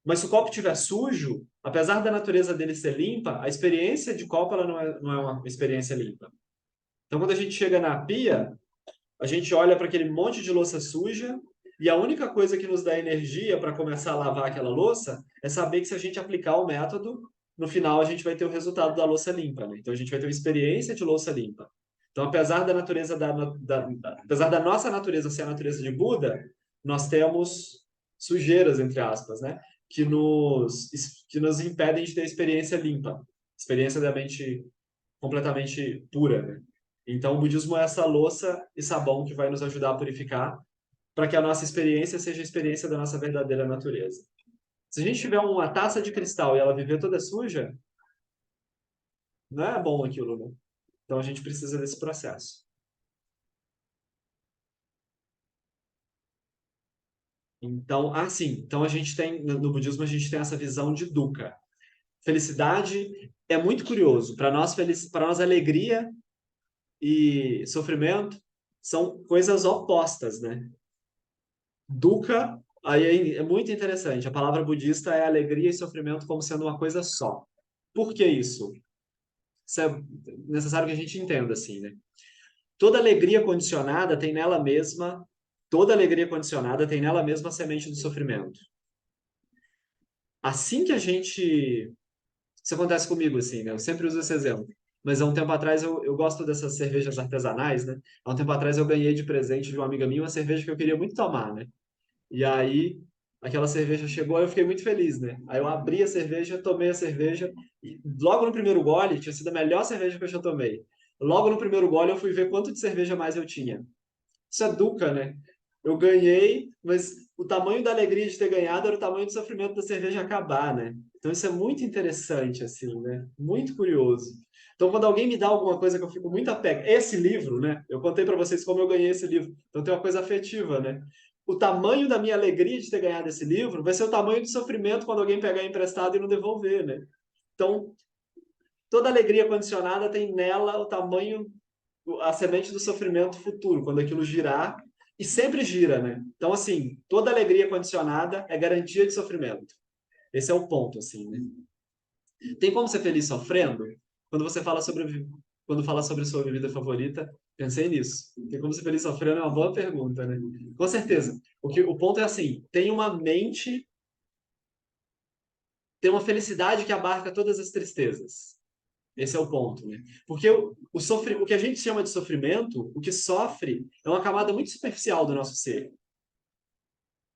Mas se o copo estiver sujo, apesar da natureza dele ser limpa, a experiência de copo ela não é uma experiência limpa. Então, quando a gente chega na pia, a gente olha para aquele monte de louça suja e a única coisa que nos dá energia para começar a lavar aquela louça é saber que se a gente aplicar o método, no final a gente vai ter o resultado da louça limpa, né? Então, a gente vai ter uma experiência de louça limpa. Então, apesar da natureza apesar da nossa natureza ser a natureza de Buda, nós temos sujeiras, entre aspas, né? Que nos impedem de ter experiência limpa, experiência da mente completamente pura, né? Então, o budismo é essa louça e sabão que vai nos ajudar a purificar para que a nossa experiência seja a experiência da nossa verdadeira natureza. Se a gente tiver uma taça de cristal e ela viver toda suja, não é bom aquilo, né? Então, a gente precisa desse processo. Então, sim. Então, a gente tem, no budismo, a gente tem essa visão de dukkha. Felicidade é muito curioso. Para nós, para nós, alegria e sofrimento são coisas opostas, né? Dukkha, aí é muito interessante. A palavra budista é alegria e sofrimento como sendo uma coisa só. Por que isso? Isso é necessário que a gente entenda, assim, né? Toda alegria condicionada tem nela mesma, toda alegria condicionada tem nela mesma a semente do sofrimento. Assim que a gente... Isso acontece comigo, assim, né? Eu sempre uso esse exemplo. Mas há um tempo atrás eu gosto dessas cervejas artesanais, né? Há um tempo atrás eu ganhei de presente de uma amiga minha uma cerveja que eu queria muito tomar, né? E aí, aquela cerveja chegou, eu fiquei muito feliz, né? Aí eu abri a cerveja, tomei a cerveja, e logo no primeiro gole, tinha sido a melhor cerveja que eu já tomei. Logo no primeiro gole, eu fui ver quanto de cerveja mais eu tinha. Isso é dukkha, né? Eu ganhei, mas o tamanho da alegria de ter ganhado era o tamanho do sofrimento da cerveja acabar, né? Então isso é muito interessante, assim, né? Muito curioso. Então, quando alguém me dá alguma coisa que eu fico muito apegado, esse livro, né? Eu contei para vocês como eu ganhei esse livro. Então tem uma coisa afetiva, né? O tamanho da minha alegria de ter ganhado esse livro vai ser o tamanho do sofrimento quando alguém pegar emprestado e não devolver, né? Então, toda alegria condicionada tem nela o tamanho, a semente do sofrimento futuro, quando aquilo girar, e sempre gira, né? Então, assim, toda alegria condicionada é garantia de sofrimento. Esse é o ponto, assim, né? Tem como ser feliz sofrendo? Quando você fala sobre, quando fala sobre sua bebida favorita, pensei nisso. Tem como ser feliz sofrendo é uma boa pergunta, né? Com certeza. O ponto é assim, tem uma mente, tem uma felicidade que abarca todas as tristezas. Esse é o ponto, né? Porque o que a gente chama de sofrimento, o que sofre é uma camada muito superficial do nosso ser.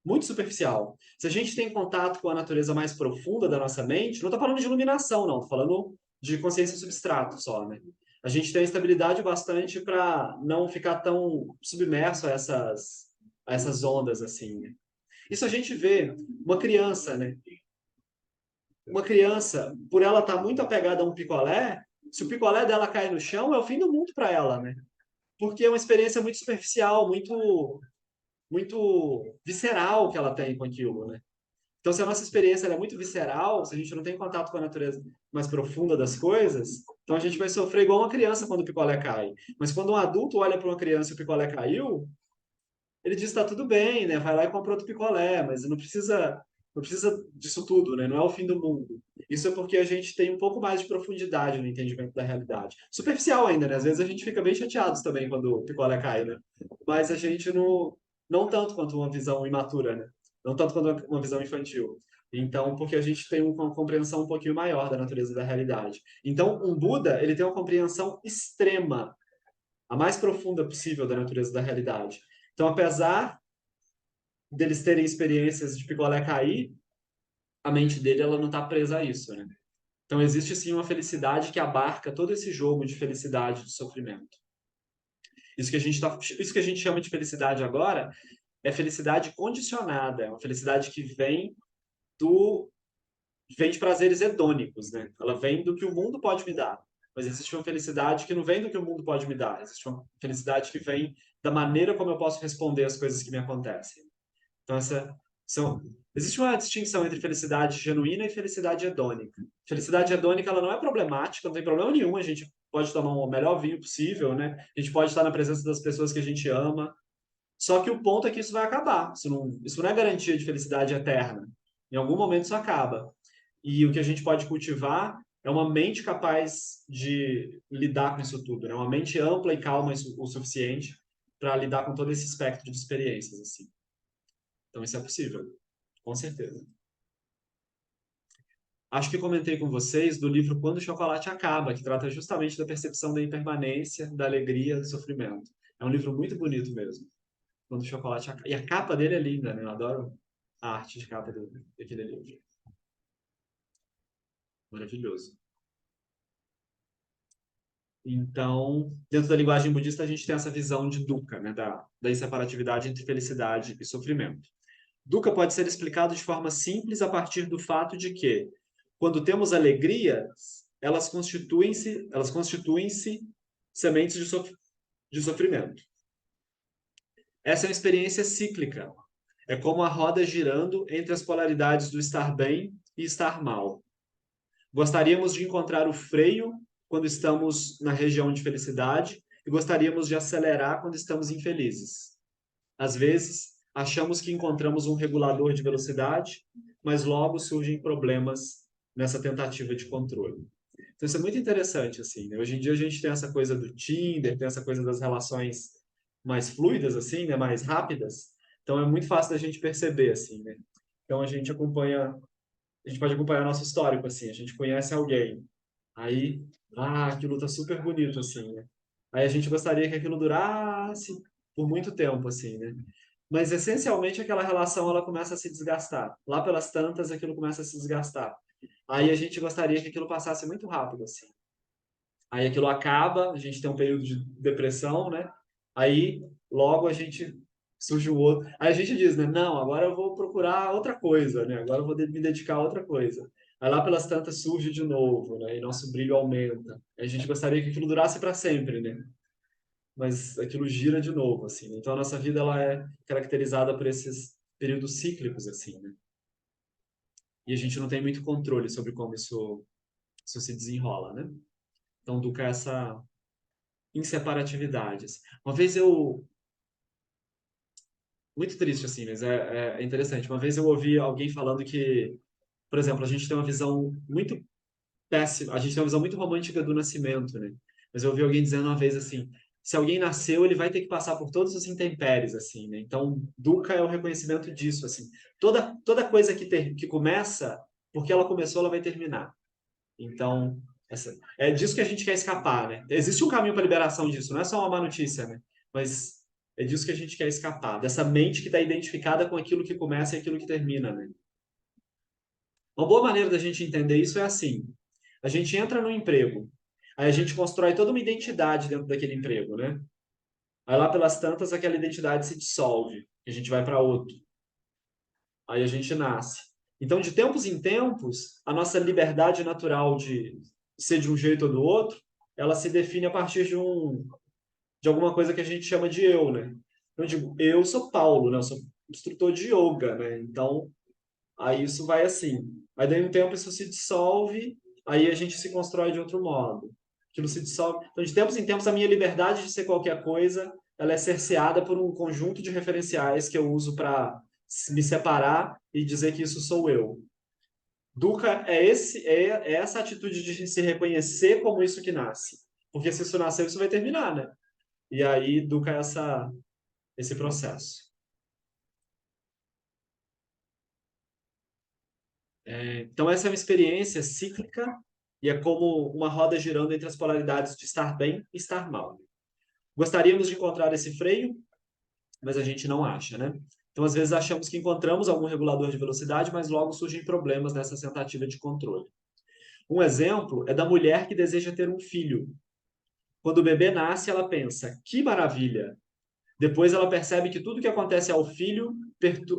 Muito superficial. Se a gente tem contato com a natureza mais profunda da nossa mente, não estou falando de iluminação, não, estou falando de consciência substrato só, né? A gente tem estabilidade bastante para não ficar tão submerso a essas ondas assim, né? Isso a gente vê uma criança, né? Uma criança, por ela estar muito apegada a um picolé, se o picolé dela cair no chão, é o fim do mundo para ela, né? Porque é uma experiência muito superficial, muito visceral que ela tem com aquilo, né? Então, se a nossa experiência é muito visceral, se a gente não tem contato com a natureza mais profunda das coisas, então a gente vai sofrer igual uma criança quando o picolé cai. Mas quando um adulto olha para uma criança e o picolé caiu, ele diz está tudo bem, né? Vai lá e compra outro picolé, mas não precisa disso tudo, né? Não é o fim do mundo. Isso é porque a gente tem um pouco mais de profundidade no entendimento da realidade. Superficial ainda, né? Às vezes a gente fica bem chateados também quando o picolé cai, né? Mas a gente não tanto quanto uma visão imatura, né? Não tanto quanto uma visão infantil. Então, porque a gente tem uma compreensão um pouquinho maior da natureza da realidade. Então, um Buda, ele tem uma compreensão extrema, a mais profunda possível da natureza da realidade. Então, apesar deles terem experiências de picolé cair, a mente dele ela não está presa a isso, né? Então, existe sim uma felicidade que abarca todo esse jogo de felicidade e de sofrimento. Isso que a gente chama de felicidade agora é felicidade condicionada, é uma felicidade que do vem de prazeres hedônicos, né? Ela vem do que o mundo pode me dar. Mas existe uma felicidade que não vem do que o mundo pode me dar. Existe uma felicidade que vem da maneira como eu posso responder às coisas que me acontecem. Então, existe uma distinção entre felicidade genuína e felicidade hedônica. Felicidade hedônica ela não é problemática, não tem problema nenhum. A gente pode tomar o melhor vinho possível, né? A gente pode estar na presença das pessoas que a gente ama. Só que o ponto é que isso vai acabar. Isso não é garantia de felicidade eterna. Em algum momento isso acaba. E o que a gente pode cultivar é uma mente capaz de lidar com isso tudo, né? Uma mente ampla e calma o suficiente para lidar com todo esse espectro de experiências, assim. Então isso é possível, com certeza. Acho que comentei com vocês do livro Quando o Chocolate Acaba, que trata justamente da percepção da impermanência, da alegria, do sofrimento. É um livro muito bonito mesmo. Quando o Chocolate Acaba. E a capa dele é linda, né? Eu adoro a arte de capa daquele livro. Maravilhoso. Então, dentro da linguagem budista, a gente tem essa visão de dukkha, né? Da inseparatividade entre felicidade e sofrimento. Dukkha pode ser explicado de forma simples a partir do fato de que, quando temos alegrias, elas constituem-se sementes de sofrimento. Essa é uma experiência cíclica. É como a roda girando entre as polaridades do estar bem e estar mal. Gostaríamos de encontrar o freio quando estamos na região de felicidade e gostaríamos de acelerar quando estamos infelizes. Às vezes, achamos que encontramos um regulador de velocidade, mas logo surgem problemas nessa tentativa de controle. Então, isso é muito interessante, assim, né? Hoje em dia a gente tem essa coisa do Tinder, tem essa coisa das relações mais fluidas, assim, né? Mais rápidas. Então, é muito fácil da gente perceber, assim, né? Então, a gente pode acompanhar nosso histórico, assim, a gente conhece alguém, aí, aquilo tá super bonito, assim, né? Aí a gente gostaria que aquilo durasse por muito tempo, assim, né? Mas, essencialmente, aquela relação, ela começa a se desgastar. Lá pelas tantas, aquilo começa a se desgastar. Aí a gente gostaria que aquilo passasse muito rápido, assim. Aí aquilo acaba, a gente tem um período de depressão, né? Aí, logo, a gente surge o outro. Aí a gente diz, né? Não, agora eu vou procurar outra coisa, né? Agora eu vou me dedicar a outra coisa. Aí lá pelas tantas surge de novo, né? E nosso brilho aumenta. Aí a gente gostaria que aquilo durasse para sempre, né? Mas aquilo gira de novo, assim. Então a nossa vida ela é caracterizada por esses períodos cíclicos, assim, né? E a gente não tem muito controle sobre como isso se desenrola, né? Então, Dukkha é essa inseparatividade. Assim. Uma vez eu muito triste assim, mas é interessante. Uma vez eu ouvi alguém falando que, por exemplo, a gente tem uma visão muito péssima, a gente tem uma visão muito romântica do nascimento, né? Mas eu ouvi alguém dizendo uma vez assim, se alguém nasceu, ele vai ter que passar por todos os intempéries, assim, né? Então, Dukkha é o reconhecimento disso, assim. Toda coisa que começa, porque ela começou, ela vai terminar. Então, É disso que a gente quer escapar, né? Existe um caminho para liberação disso, não é só uma má notícia, né? Mas é disso que a gente quer escapar, dessa mente que está identificada com aquilo que começa e aquilo que termina, né? Uma boa maneira da gente entender isso é assim: a gente entra no emprego, aí a gente constrói toda uma identidade dentro daquele emprego, né? Aí lá pelas tantas aquela identidade se dissolve, a gente vai para outro. Aí a gente nasce. Então, de tempos em tempos, a nossa liberdade natural de ser de um jeito ou do outro, ela se define a partir de alguma coisa que a gente chama de eu, né? Eu digo, eu sou Paulo, né? Eu sou instrutor de yoga, né? Então, aí isso vai assim. Aí daí um tempo isso se dissolve, aí a gente se constrói de outro modo. Aquilo se dissolve. Então, de tempos em tempos, a minha liberdade de ser qualquer coisa, ela é cerceada por um conjunto de referenciais que eu uso para me separar e dizer que isso sou eu. Dukkha é essa atitude de se reconhecer como isso que nasce. Porque se isso nasceu, isso vai terminar, né? E aí Dukkha é esse processo. Então, essa é uma experiência cíclica e é como uma roda girando entre as polaridades de estar bem e estar mal. Gostaríamos de encontrar esse freio, mas a gente não acha, né? Então, às vezes, achamos que encontramos algum regulador de velocidade, mas logo surgem problemas nessa tentativa de controle. Um exemplo é da mulher que deseja ter um filho. Quando o bebê nasce, ela pensa, que maravilha! Depois ela percebe que tudo que acontece ao filho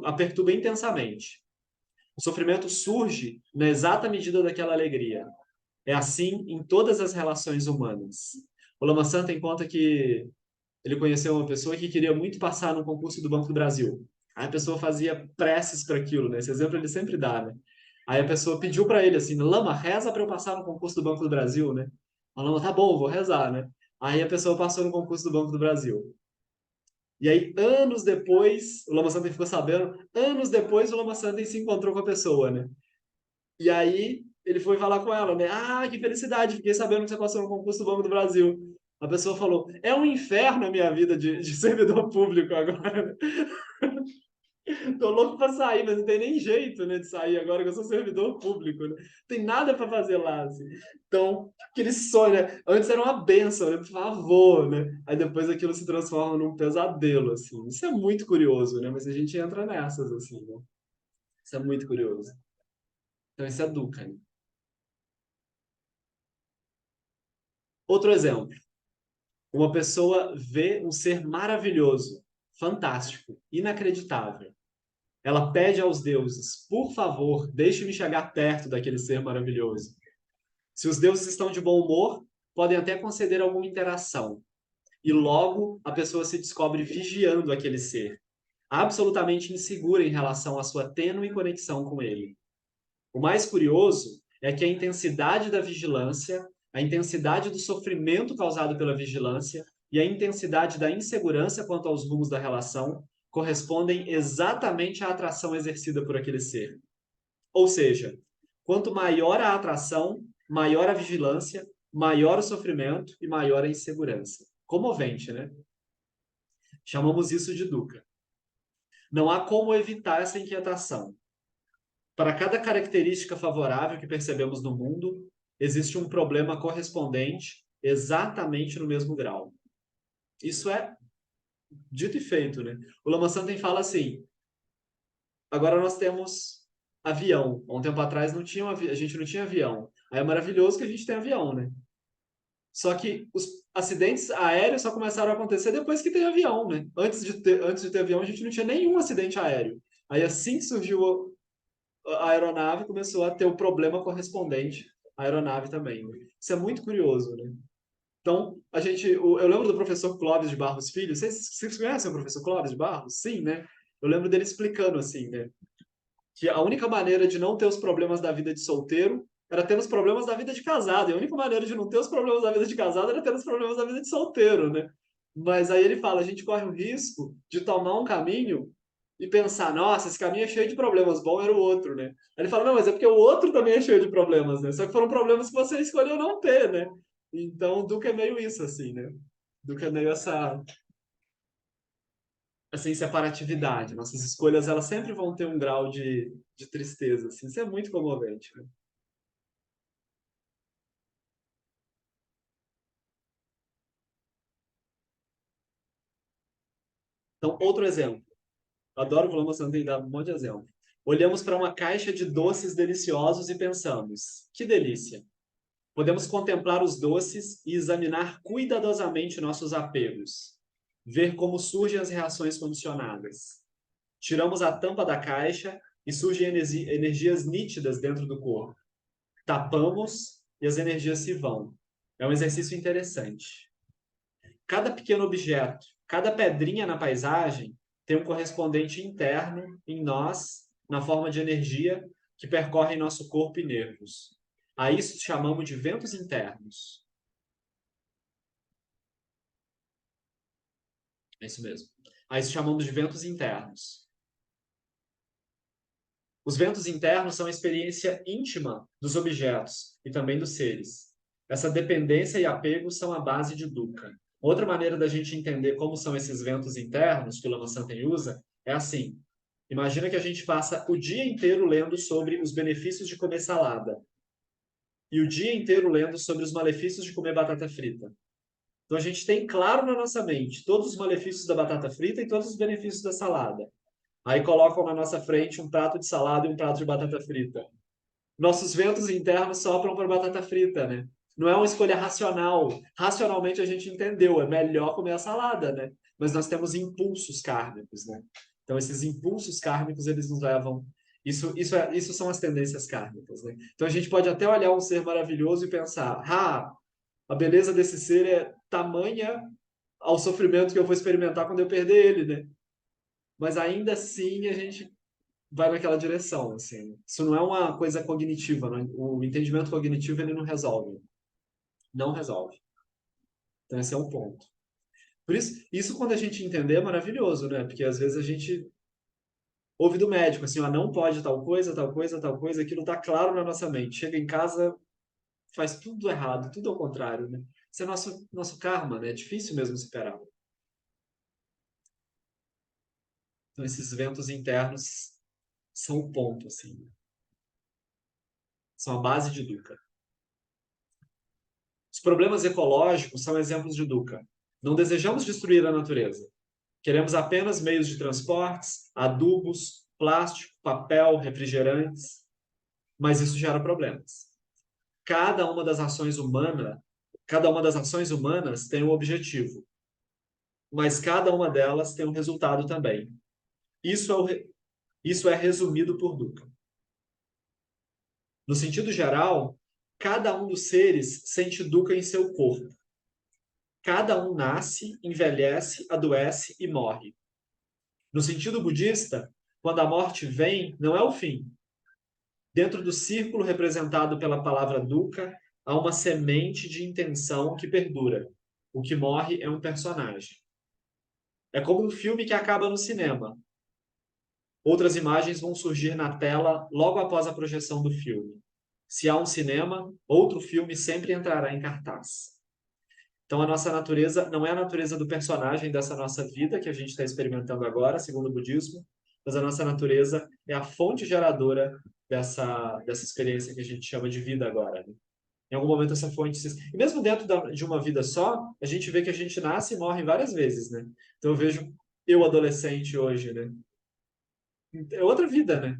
a perturba intensamente. O sofrimento surge na exata medida daquela alegria. É assim em todas as relações humanas. O Lama Santa conta que ele conheceu uma pessoa que queria muito passar no concurso do Banco do Brasil. Aí a pessoa fazia preces para aquilo, né? Esse exemplo ele sempre dá, né? Aí a pessoa pediu para ele assim, Lama, reza para eu passar no concurso do Banco do Brasil, né? O Lama, tá bom, vou rezar, né? Aí a pessoa passou no concurso do Banco do Brasil. E aí, anos depois, o Lama Santa ficou sabendo, anos depois o Lama Santa se encontrou com a pessoa, né? E aí ele foi falar com ela, né? Ah, que felicidade, fiquei sabendo que você passou no concurso do Banco do Brasil. A pessoa falou, é um inferno a minha vida de servidor público agora. Tô louco pra sair, mas não tem nem jeito, né, de sair agora que eu sou servidor público, né? Não tem nada para fazer lá, assim. Então, aquele sonho, né? Antes era uma benção, né? Por favor, né? Aí depois aquilo se transforma num pesadelo, assim. Isso é muito curioso, né? Mas a gente entra nessas, assim, né? Isso é muito curioso. Então, isso é Dukkha, né? Outro exemplo. Uma pessoa vê um ser maravilhoso, fantástico, inacreditável. Ela pede aos deuses, por favor, deixe-me chegar perto daquele ser maravilhoso. Se os deuses estão de bom humor, podem até conceder alguma interação. E logo a pessoa se descobre vigiando aquele ser, absolutamente insegura em relação à sua tênue conexão com ele. O mais curioso é que a intensidade da vigilância, a intensidade do sofrimento causado pela vigilância e a intensidade da insegurança quanto aos rumos da relação correspondem exatamente à atração exercida por aquele ser. Ou seja, quanto maior a atração, maior a vigilância, maior o sofrimento e maior a insegurança. Comovente, né? Chamamos isso de Dukkha. Não há como evitar essa inquietação. Para cada característica favorável que percebemos no mundo, existe um problema correspondente exatamente no mesmo grau. Isso é dito e feito, né? O Lama Santen fala assim: agora nós temos avião. Há um tempo atrás a gente não tinha avião. Aí é maravilhoso que a gente tem avião, né? Só que os acidentes aéreos só começaram a acontecer depois que tem avião, né? Antes de ter avião, a gente não tinha nenhum acidente aéreo. Aí assim que surgiu a aeronave, começou a ter o problema correspondente à aeronave também, né? Isso é muito curioso, né? Então, eu lembro do professor Clóvis de Barros Filho. Vocês conhecem o professor Clóvis de Barros? Sim, né? Eu lembro dele explicando assim, né? Que a única maneira de não ter os problemas da vida de solteiro era ter os problemas da vida de casado. E a única maneira de não ter os problemas da vida de casado era ter os problemas da vida de solteiro, né? Mas aí ele fala, a gente corre o risco de tomar um caminho e pensar, nossa, esse caminho é cheio de problemas, bom era o outro, né? Aí ele fala, não, mas é porque o outro também é cheio de problemas, né? Só que foram problemas que você escolheu não ter, né? Então, Duca é meio isso, assim, né? Duca é meio essa inseparatividade. Nossas escolhas, elas sempre vão ter um grau de tristeza, assim. Isso é muito comovente, né? Então, outro exemplo. Adoro o Lama Santen dar um monte de exemplo. Olhamos para uma caixa de doces deliciosos e pensamos: que delícia! Podemos contemplar os doces e examinar cuidadosamente nossos apegos, ver como surgem as reações condicionadas. Tiramos a tampa da caixa e surgem energias nítidas dentro do corpo. Tapamos e as energias se vão. É um exercício interessante. Cada pequeno objeto, cada pedrinha na paisagem tem um correspondente interno em nós, na forma de energia que percorre nosso corpo e nervos. A isso chamamos de ventos internos. É isso mesmo. A isso chamamos de ventos internos. Os ventos internos são a experiência íntima dos objetos e também dos seres. Essa dependência e apego são a base de dukkha. Outra maneira da gente entender como são esses ventos internos que o Lama Santen usa é assim. Imagina que a gente passa o dia inteiro lendo sobre os benefícios de comer salada e o dia inteiro lendo sobre os malefícios de comer batata frita. Então a gente tem claro na nossa mente todos os malefícios da batata frita e todos os benefícios da salada. Aí colocam na nossa frente um prato de salada e um prato de batata frita. Nossos ventos internos sopram para batata frita, né? Não é uma escolha racional. Racionalmente a gente entendeu, é melhor comer a salada, né? Mas nós temos impulsos kármicos, né? Então esses impulsos kármicos eles nos levam. Isso são as tendências kármicas, né? Então a gente pode até olhar um ser maravilhoso e pensar, a beleza desse ser é tamanha ao sofrimento que eu vou experimentar quando eu perder ele, né? Mas ainda assim a gente vai naquela direção, assim. Isso não é uma coisa cognitiva, né? O entendimento cognitivo ele não resolve, não resolve. Então esse é um ponto. Por isso quando a gente entender é maravilhoso, né? Porque às vezes a gente ouve do médico assim, ó, não pode tal coisa, tal coisa, tal coisa, aquilo tá claro na nossa mente. Chega em casa, faz tudo errado, tudo ao contrário, né? Isso é nosso karma, né? É difícil mesmo superar. Então esses ventos internos são o ponto, assim. São a base de dukkha. Os problemas ecológicos são exemplos de dukkha. Não desejamos destruir a natureza. Queremos apenas meios de transportes, adubos, plástico, papel, refrigerantes, mas isso gera problemas. Cada uma das ações humanas, cada uma das ações humanas tem um objetivo, mas cada uma delas tem um resultado também. Isso é resumido por Dukkha. No sentido geral, cada um dos seres sente Dukkha em seu corpo. Cada um nasce, envelhece, adoece e morre. No sentido budista, quando a morte vem, não é o fim. Dentro do círculo representado pela palavra dukkha, há uma semente de intenção que perdura. O que morre é um personagem. É como um filme que acaba no cinema. Outras imagens vão surgir na tela logo após a projeção do filme. Se há um cinema, outro filme sempre entrará em cartaz. Então, a nossa natureza não é a natureza do personagem dessa nossa vida que a gente está experimentando agora, segundo o budismo, mas a nossa natureza é a fonte geradora dessa experiência que a gente chama de vida agora. Né? Em algum momento, essa fonte. E mesmo dentro de uma vida só, a gente vê que a gente nasce e morre várias vezes. Né? Então, eu vejo eu, adolescente, hoje. Né? É outra vida, né?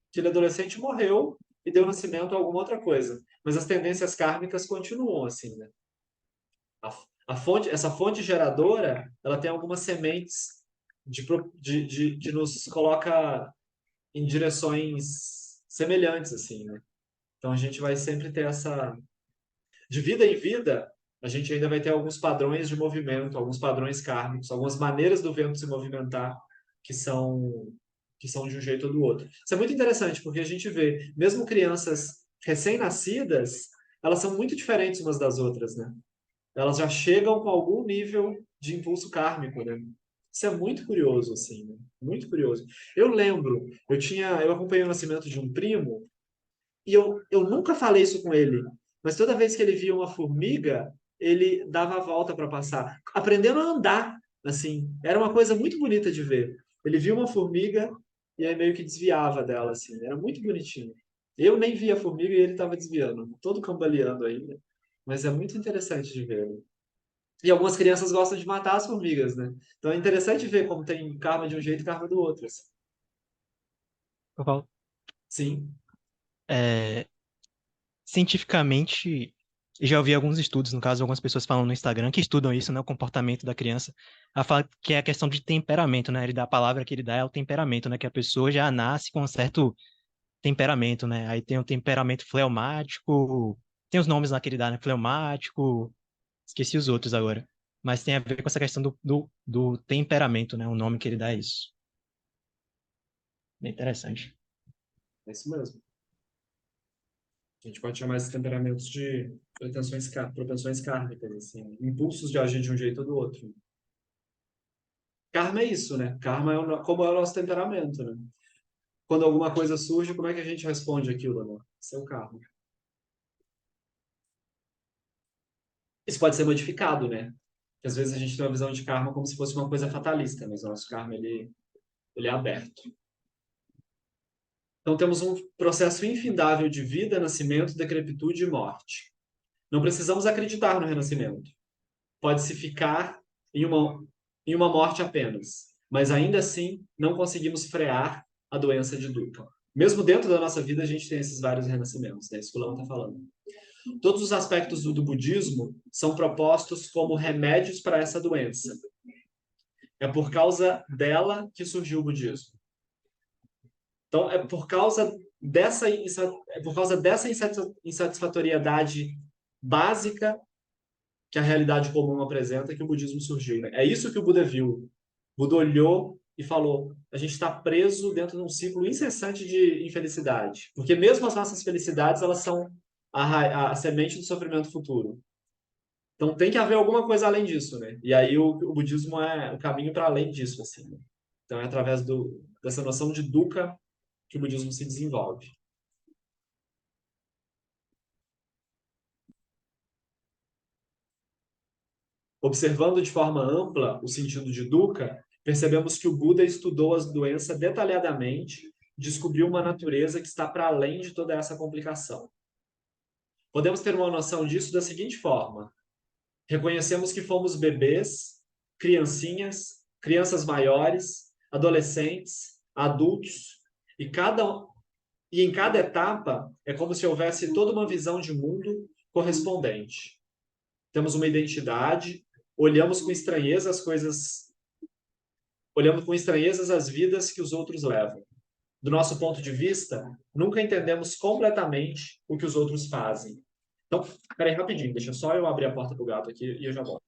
Aquele adolescente morreu e deu nascimento a alguma outra coisa. Mas as tendências kármicas continuam assim, né? Essa fonte geradora, ela tem algumas sementes de nos coloca em direções semelhantes, assim, né? Então a gente vai sempre ter essa... De vida em vida, a gente ainda vai ter alguns padrões de movimento, alguns padrões kármicos, algumas maneiras do vento se movimentar que são, que são de um jeito ou do outro. Isso é muito interessante, porque a gente vê, mesmo crianças recém-nascidas, elas são muito diferentes umas das outras, né? Elas já chegam com algum nível de impulso kármico, né? Isso é muito curioso, assim, né? Muito curioso. Eu lembro, eu acompanhei o nascimento de um primo e eu nunca falei isso com ele, mas toda vez que ele via uma formiga, ele dava a volta para passar, aprendendo a andar, assim. Era uma coisa muito bonita de ver. Ele via uma formiga e aí meio que desviava dela, assim. Era muito bonitinho. Eu nem via a formiga e ele estava desviando, todo cambaleando ainda. Mas é muito interessante de ver. Né? E algumas crianças gostam de matar as formigas, né? Então é interessante ver como tem karma de um jeito e karma do outro, assim. Eu falo, Sim. é, cientificamente, eu já ouvi alguns estudos, no caso, algumas pessoas falam no Instagram que estudam isso, né, o comportamento da criança, a falar que é a questão de temperamento, né? Ele dá a palavra que ele dá é o temperamento, né? Que a pessoa já nasce com um certo temperamento, né? Aí tem o temperamento fleumático, tem os nomes lá que ele dá, né? Fleumático, esqueci os outros agora. Mas tem a ver com essa questão do temperamento, né? O nome que ele dá é isso. Bem interessante. É isso mesmo. A gente pode chamar esses temperamentos de propensões kármicas, assim, impulsos de agir de um jeito ou do outro. Karma é isso, né? Karma é como é o nosso temperamento, né? Quando alguma coisa surge, como é que a gente responde aquilo, né? Isso é o karma. Isso pode ser modificado, né? Porque às vezes a gente tem uma visão de karma como se fosse uma coisa fatalista, mas o nosso karma ele é aberto. Então temos um processo infindável de vida, nascimento, decrepitude e morte. Não precisamos acreditar no renascimento. Pode-se ficar em uma morte apenas, mas ainda assim não conseguimos frear a doença de Dukkha. Mesmo dentro da nossa vida, a gente tem esses vários renascimentos, né? Isso que o Lama está falando. Todos os aspectos do budismo são propostos como remédios para essa doença. É por causa dela que surgiu o budismo. Então, é por causa dessa insatisfatoriedade básica que a realidade comum apresenta que o budismo surgiu, né? É isso que o Buda viu. O Buda olhou e falou: a gente está preso dentro de um ciclo incessante de infelicidade, porque mesmo as nossas felicidades elas são a semente do sofrimento futuro. Então tem que haver alguma coisa além disso, né? E aí o budismo é o caminho para além disso, assim. Né? Então é através dessa noção de dukkha que o budismo se desenvolve. Observando de forma ampla o sentido de dukkha, percebemos que o Buda estudou as doenças detalhadamente, descobriu uma natureza que está para além de toda essa complicação. Podemos ter uma noção disso da seguinte forma: reconhecemos que fomos bebês, criancinhas, crianças maiores, adolescentes, adultos, e em cada etapa é como se houvesse toda uma visão de mundo correspondente. Temos uma identidade, olhamos com estranheza as coisas, olhamos com estranheza as vidas que os outros levam. Do nosso ponto de vista, nunca entendemos completamente o que os outros fazem. Então, peraí, rapidinho, deixa só eu abrir a porta pro gato aqui e eu já volto.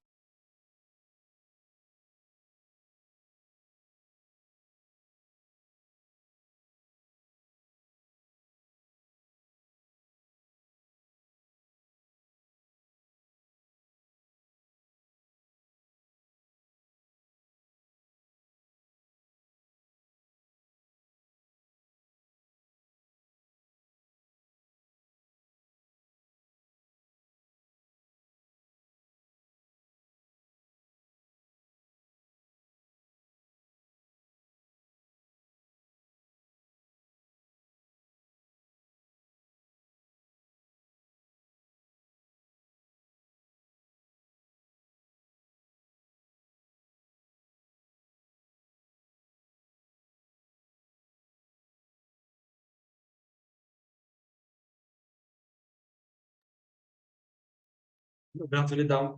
O gato ele dá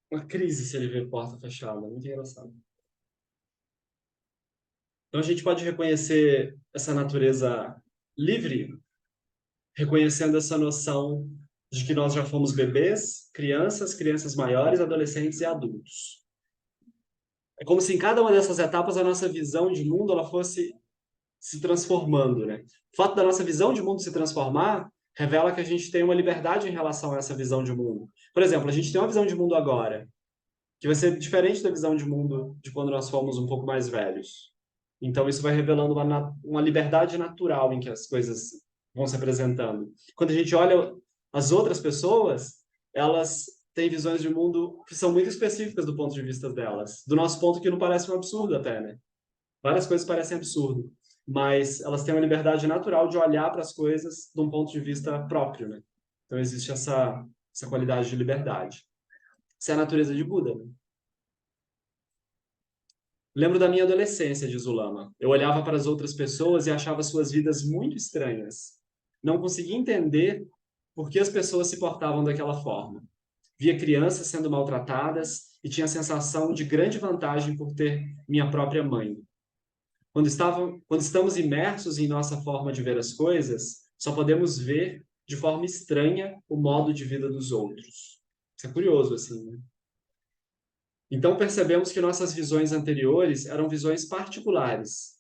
uma crise se ele vê a porta fechada, muito engraçado. Então a gente pode reconhecer essa natureza livre, reconhecendo essa noção de que nós já fomos bebês, crianças, crianças maiores, adolescentes e adultos. É como se em cada uma dessas etapas a nossa visão de mundo ela fosse se transformando, né? O fato da nossa visão de mundo se transformar revela que a gente tem uma liberdade em relação a essa visão de mundo. Por exemplo, a gente tem uma visão de mundo agora, que vai ser diferente da visão de mundo de quando nós fomos um pouco mais velhos. Então, isso vai revelando uma liberdade natural em que as coisas vão se apresentando. Quando a gente olha as outras pessoas, elas têm visões de mundo que são muito específicas do ponto de vista delas. Do nosso ponto, que não parece um absurdo até, né? Várias coisas parecem absurdo, mas elas têm uma liberdade natural de olhar para as coisas de um ponto de vista próprio, né? Então, existe essa qualidade de liberdade. Isso é a natureza de Buda, né? Lembro da minha adolescência, diz o Lama. Eu olhava para as outras pessoas e achava suas vidas muito estranhas. Não conseguia entender por que as pessoas se portavam daquela forma. Via crianças sendo maltratadas e tinha a sensação de grande vantagem por ter minha própria mãe. Quando estamos imersos em nossa forma de ver as coisas, só podemos ver de forma estranha o modo de vida dos outros. Isso é curioso, assim, né? Então percebemos que nossas visões anteriores eram visões particulares.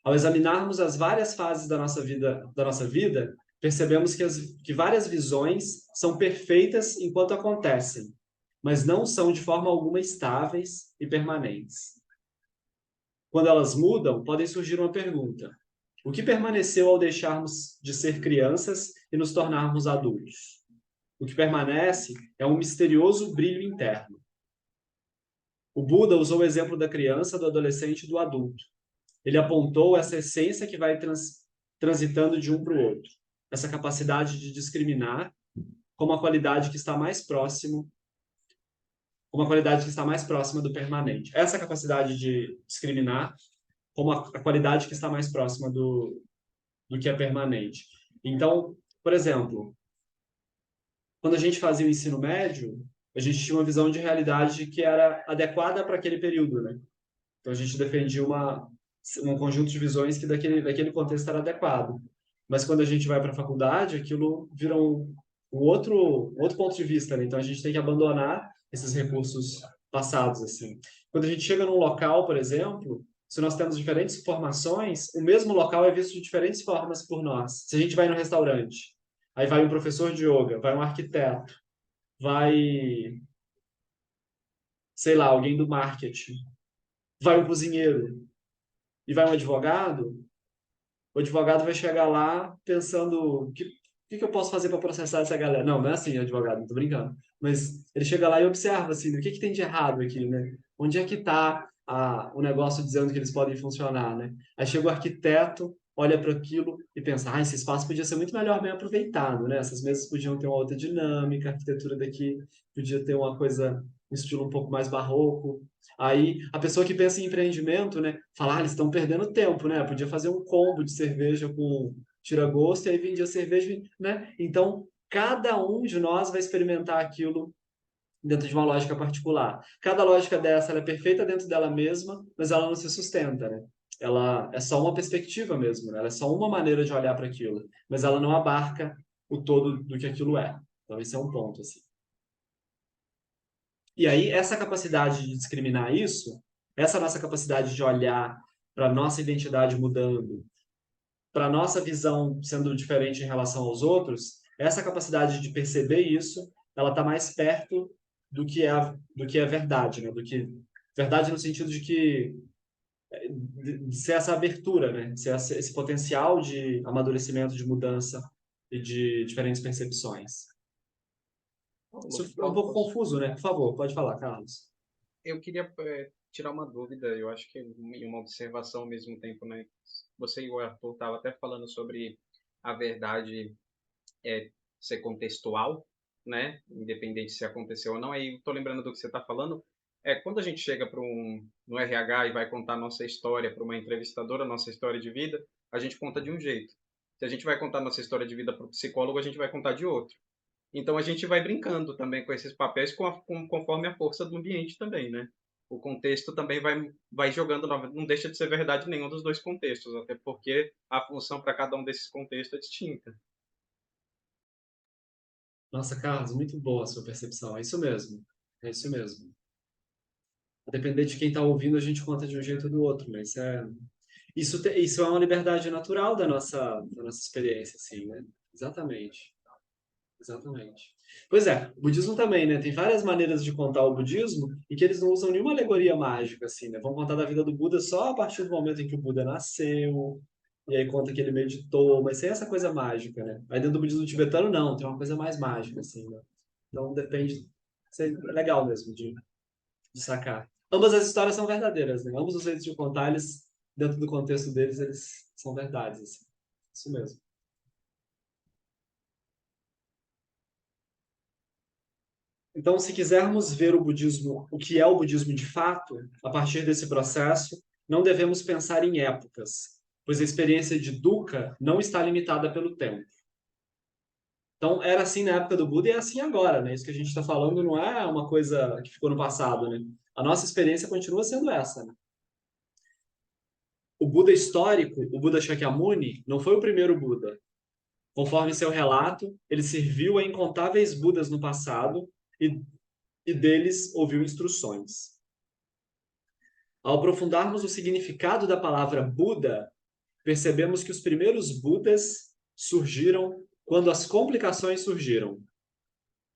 Ao examinarmos as várias fases da nossa vida, percebemos que várias visões são perfeitas enquanto acontecem, mas não são de forma alguma estáveis e permanentes. Quando elas mudam, pode surgir uma pergunta: o que permaneceu ao deixarmos de ser crianças e nos tornarmos adultos? O que permanece é um misterioso brilho interno. O Buda usou o exemplo da criança, do adolescente e do adulto. Ele apontou essa essência que vai transitando de um para o outro. Essa capacidade de discriminar como a qualidade que está mais próximo, como a qualidade que está mais próxima do permanente. Essa capacidade de discriminar como a qualidade que está mais próxima do que é permanente. Então, por exemplo, quando a gente fazia o ensino médio, a gente tinha uma visão de realidade que era adequada para aquele período, né? Então a gente defendia um conjunto de visões que daquele contexto era adequado. Mas quando a gente vai para a faculdade, aquilo vira um outro ponto de vista, né? Então a gente tem que abandonar esses recursos passados, assim. Quando a gente chega num local, por exemplo, se nós temos diferentes formações, o mesmo local é visto de diferentes formas por nós. Se a gente vai no restaurante, aí vai um professor de yoga, vai um arquiteto, vai, sei lá, alguém do marketing, vai um cozinheiro e vai um advogado, o advogado vai chegar lá pensando o que eu posso fazer para processar essa galera? Não, não é assim, advogado, não tô brincando. Mas ele chega lá e observa assim, o que tem de errado aqui, né? Onde é que está o negócio dizendo que eles podem funcionar, né? Aí chega o arquiteto, olha para aquilo e pensa, esse espaço podia ser muito melhor bem aproveitado, né? Essas mesas podiam ter uma outra dinâmica, a arquitetura daqui podia ter uma coisa, um estilo um pouco mais barroco. Aí a pessoa que pensa em empreendimento, né, fala, eles estão perdendo tempo, né? Podia fazer um combo de cerveja com tira-gosto e aí vendia cerveja, né? Então, cada um de nós vai experimentar aquilo dentro de uma lógica particular. Cada lógica dessa ela é perfeita dentro dela mesma, mas ela não se sustenta, né? Ela é só uma perspectiva mesmo, né? Ela é só uma maneira de olhar para aquilo, mas ela não abarca o todo do que aquilo é. Então, esse é um ponto, assim. E aí, essa capacidade de discriminar isso, essa nossa capacidade de olhar para a nossa identidade mudando, para a nossa visão sendo diferente em relação aos outros, essa capacidade de perceber isso, ela está mais perto do que é verdade, né? Do que verdade no sentido de ser essa abertura, né? Ser esse potencial de amadurecimento, de mudança e de diferentes percepções. Isso é um pouco confuso, né? Por favor, pode falar, Carlos. Eu queria tirar uma dúvida, eu acho que e uma observação ao mesmo tempo, né? Você e o Arthur estavam até falando sobre a verdade ser contextual, né? Independente se aconteceu ou não. Aí estou lembrando do que você está falando. Quando a gente chega no RH e vai contar nossa história para uma entrevistadora, nossa história de vida, a gente conta de um jeito. Se a gente vai contar nossa história de vida para o psicólogo, a gente vai contar de outro. Então a gente vai brincando também com esses papéis conforme a força do ambiente também, né? O contexto também vai jogando, não deixa de ser verdade nenhum dos dois contextos, até porque a função para cada um desses contextos é distinta. Nossa, Carlos, muito boa a sua percepção. É isso mesmo. É isso mesmo. A depender de quem está ouvindo, a gente conta de um jeito ou do outro, mas isso é uma liberdade natural da nossa experiência, assim, né? Exatamente. Exatamente. Pois é, o budismo também, né? Tem várias maneiras de contar o budismo e que eles não usam nenhuma alegoria mágica, assim, né? Vão contar da vida do Buda só a partir do momento em que o Buda nasceu, e aí conta que ele meditou, mas sem essa coisa mágica, né? Aí dentro do budismo tibetano, não, tem uma coisa mais mágica, assim, né? Então depende. Isso é legal mesmo de sacar. Ambas as histórias são verdadeiras, né? Ambos os jeitos de contar, eles, dentro do contexto deles, eles são verdades, assim. Isso mesmo. Então, se quisermos ver o budismo, o que é o budismo de fato, a partir desse processo, não devemos pensar em épocas, pois a experiência de dukkha não está limitada pelo tempo. Então, era assim na época do Buda e é assim agora, né? Isso que a gente está falando não é uma coisa que ficou no passado, né? A nossa experiência continua sendo essa, né? O Buda histórico, o Buda Shakyamuni, não foi o primeiro Buda. Conforme seu relato, ele serviu a incontáveis Budas no passado e deles ouviu instruções. Ao aprofundarmos o significado da palavra Buda, percebemos que os primeiros Budas surgiram quando as complicações surgiram.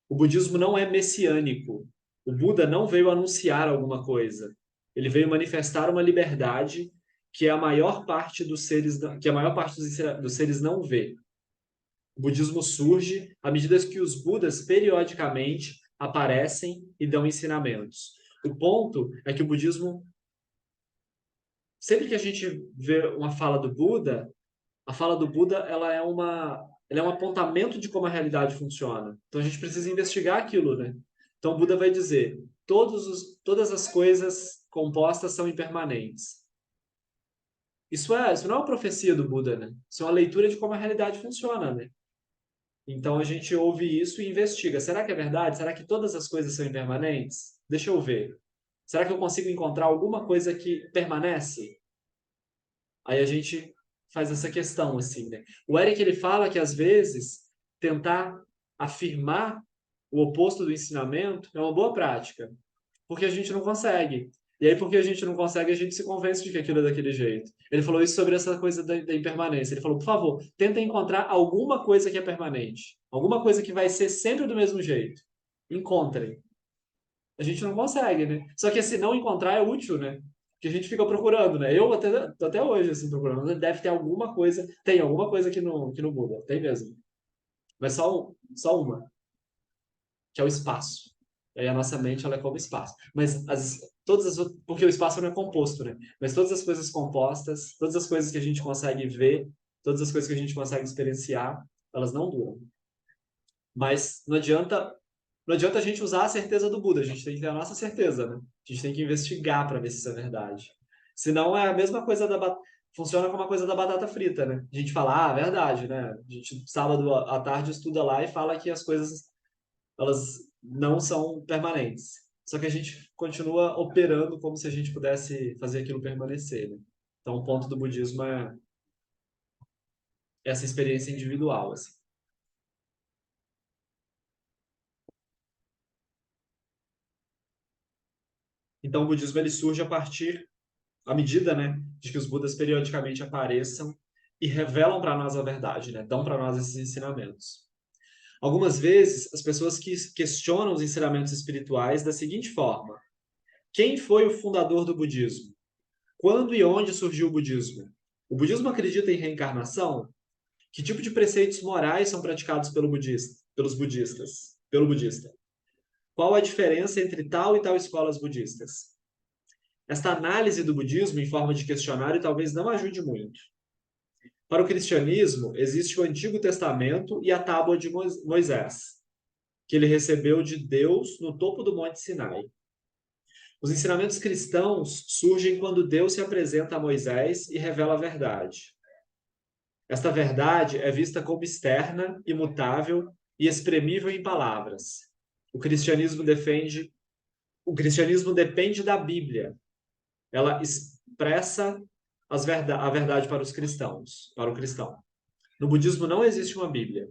O budismo não é messiânico. O Buda não veio anunciar alguma coisa. Ele veio manifestar uma liberdade que a maior parte dos seres, que a maior parte dos seres não vê. O budismo surge à medida que os Budas periodicamente aparecem e dão ensinamentos. O ponto é que o budismo, sempre que a gente vê uma fala do Buda, a fala do Buda ela é um apontamento de como a realidade funciona. Então a gente precisa investigar aquilo, né? Então o Buda vai dizer: todas as coisas compostas são impermanentes. Isso não é uma profecia do Buda, né? Isso é uma leitura de como a realidade funciona, né? Então a gente ouve isso e investiga. Será que é verdade? Será que todas as coisas são impermanentes? Deixa eu ver. Será que eu consigo encontrar alguma coisa que permanece? Aí a gente faz essa questão, assim, né? O Eric, ele fala que, às vezes, tentar afirmar o oposto do ensinamento é uma boa prática, porque a gente não consegue. E aí, porque a gente não consegue, a gente se convence de que aquilo é daquele jeito. Ele falou isso sobre essa coisa da impermanência. Ele falou, por favor, tenta encontrar alguma coisa que é permanente. Alguma coisa que vai ser sempre do mesmo jeito. Encontrem. A gente não consegue, né? Só que se não encontrar é útil, né? Que a gente fica procurando, né? Eu até hoje, assim, procurando. Deve ter alguma coisa, tem alguma coisa que não muda, tem mesmo. Mas só uma, que é o espaço. E aí a nossa mente, ela é como espaço. Mas porque o espaço não é composto, né? Mas todas as coisas compostas, todas as coisas que a gente consegue ver, todas as coisas que a gente consegue experienciar, elas não duram. Mas não adianta a gente usar a certeza do Buda, a gente tem que ter a nossa certeza, né? A gente tem que investigar para ver se isso é verdade. Senão é a mesma coisa funciona como a coisa da batata frita, né? A gente fala, verdade, né? A gente sábado à tarde estuda lá e fala que as coisas elas não são permanentes. Só que a gente continua operando como se a gente pudesse fazer aquilo permanecer, né? Então o ponto do budismo é essa experiência individual, assim. Então o budismo ele surge a partir à medida, né, de que os Budas periodicamente apareçam e revelam para nós a verdade, né, dão para nós esses ensinamentos. Algumas vezes, as pessoas que questionam os ensinamentos espirituais da seguinte forma: quem foi o fundador do budismo? Quando e onde surgiu o budismo? O budismo acredita em reencarnação? Que tipo de preceitos morais são praticados pelos budistas? Pelo budista? Qual a diferença entre tal e tal escolas budistas? Esta análise do budismo em forma de questionário talvez não ajude muito. Para o cristianismo, existe o Antigo Testamento e a Tábua de Moisés, que ele recebeu de Deus no topo do Monte Sinai. Os ensinamentos cristãos surgem quando Deus se apresenta a Moisés e revela a verdade. Esta verdade é vista como externa, imutável e exprimível em palavras. O cristianismo depende da Bíblia. Ela expressa a verdade para os cristãos, para o cristão. No budismo não existe uma Bíblia.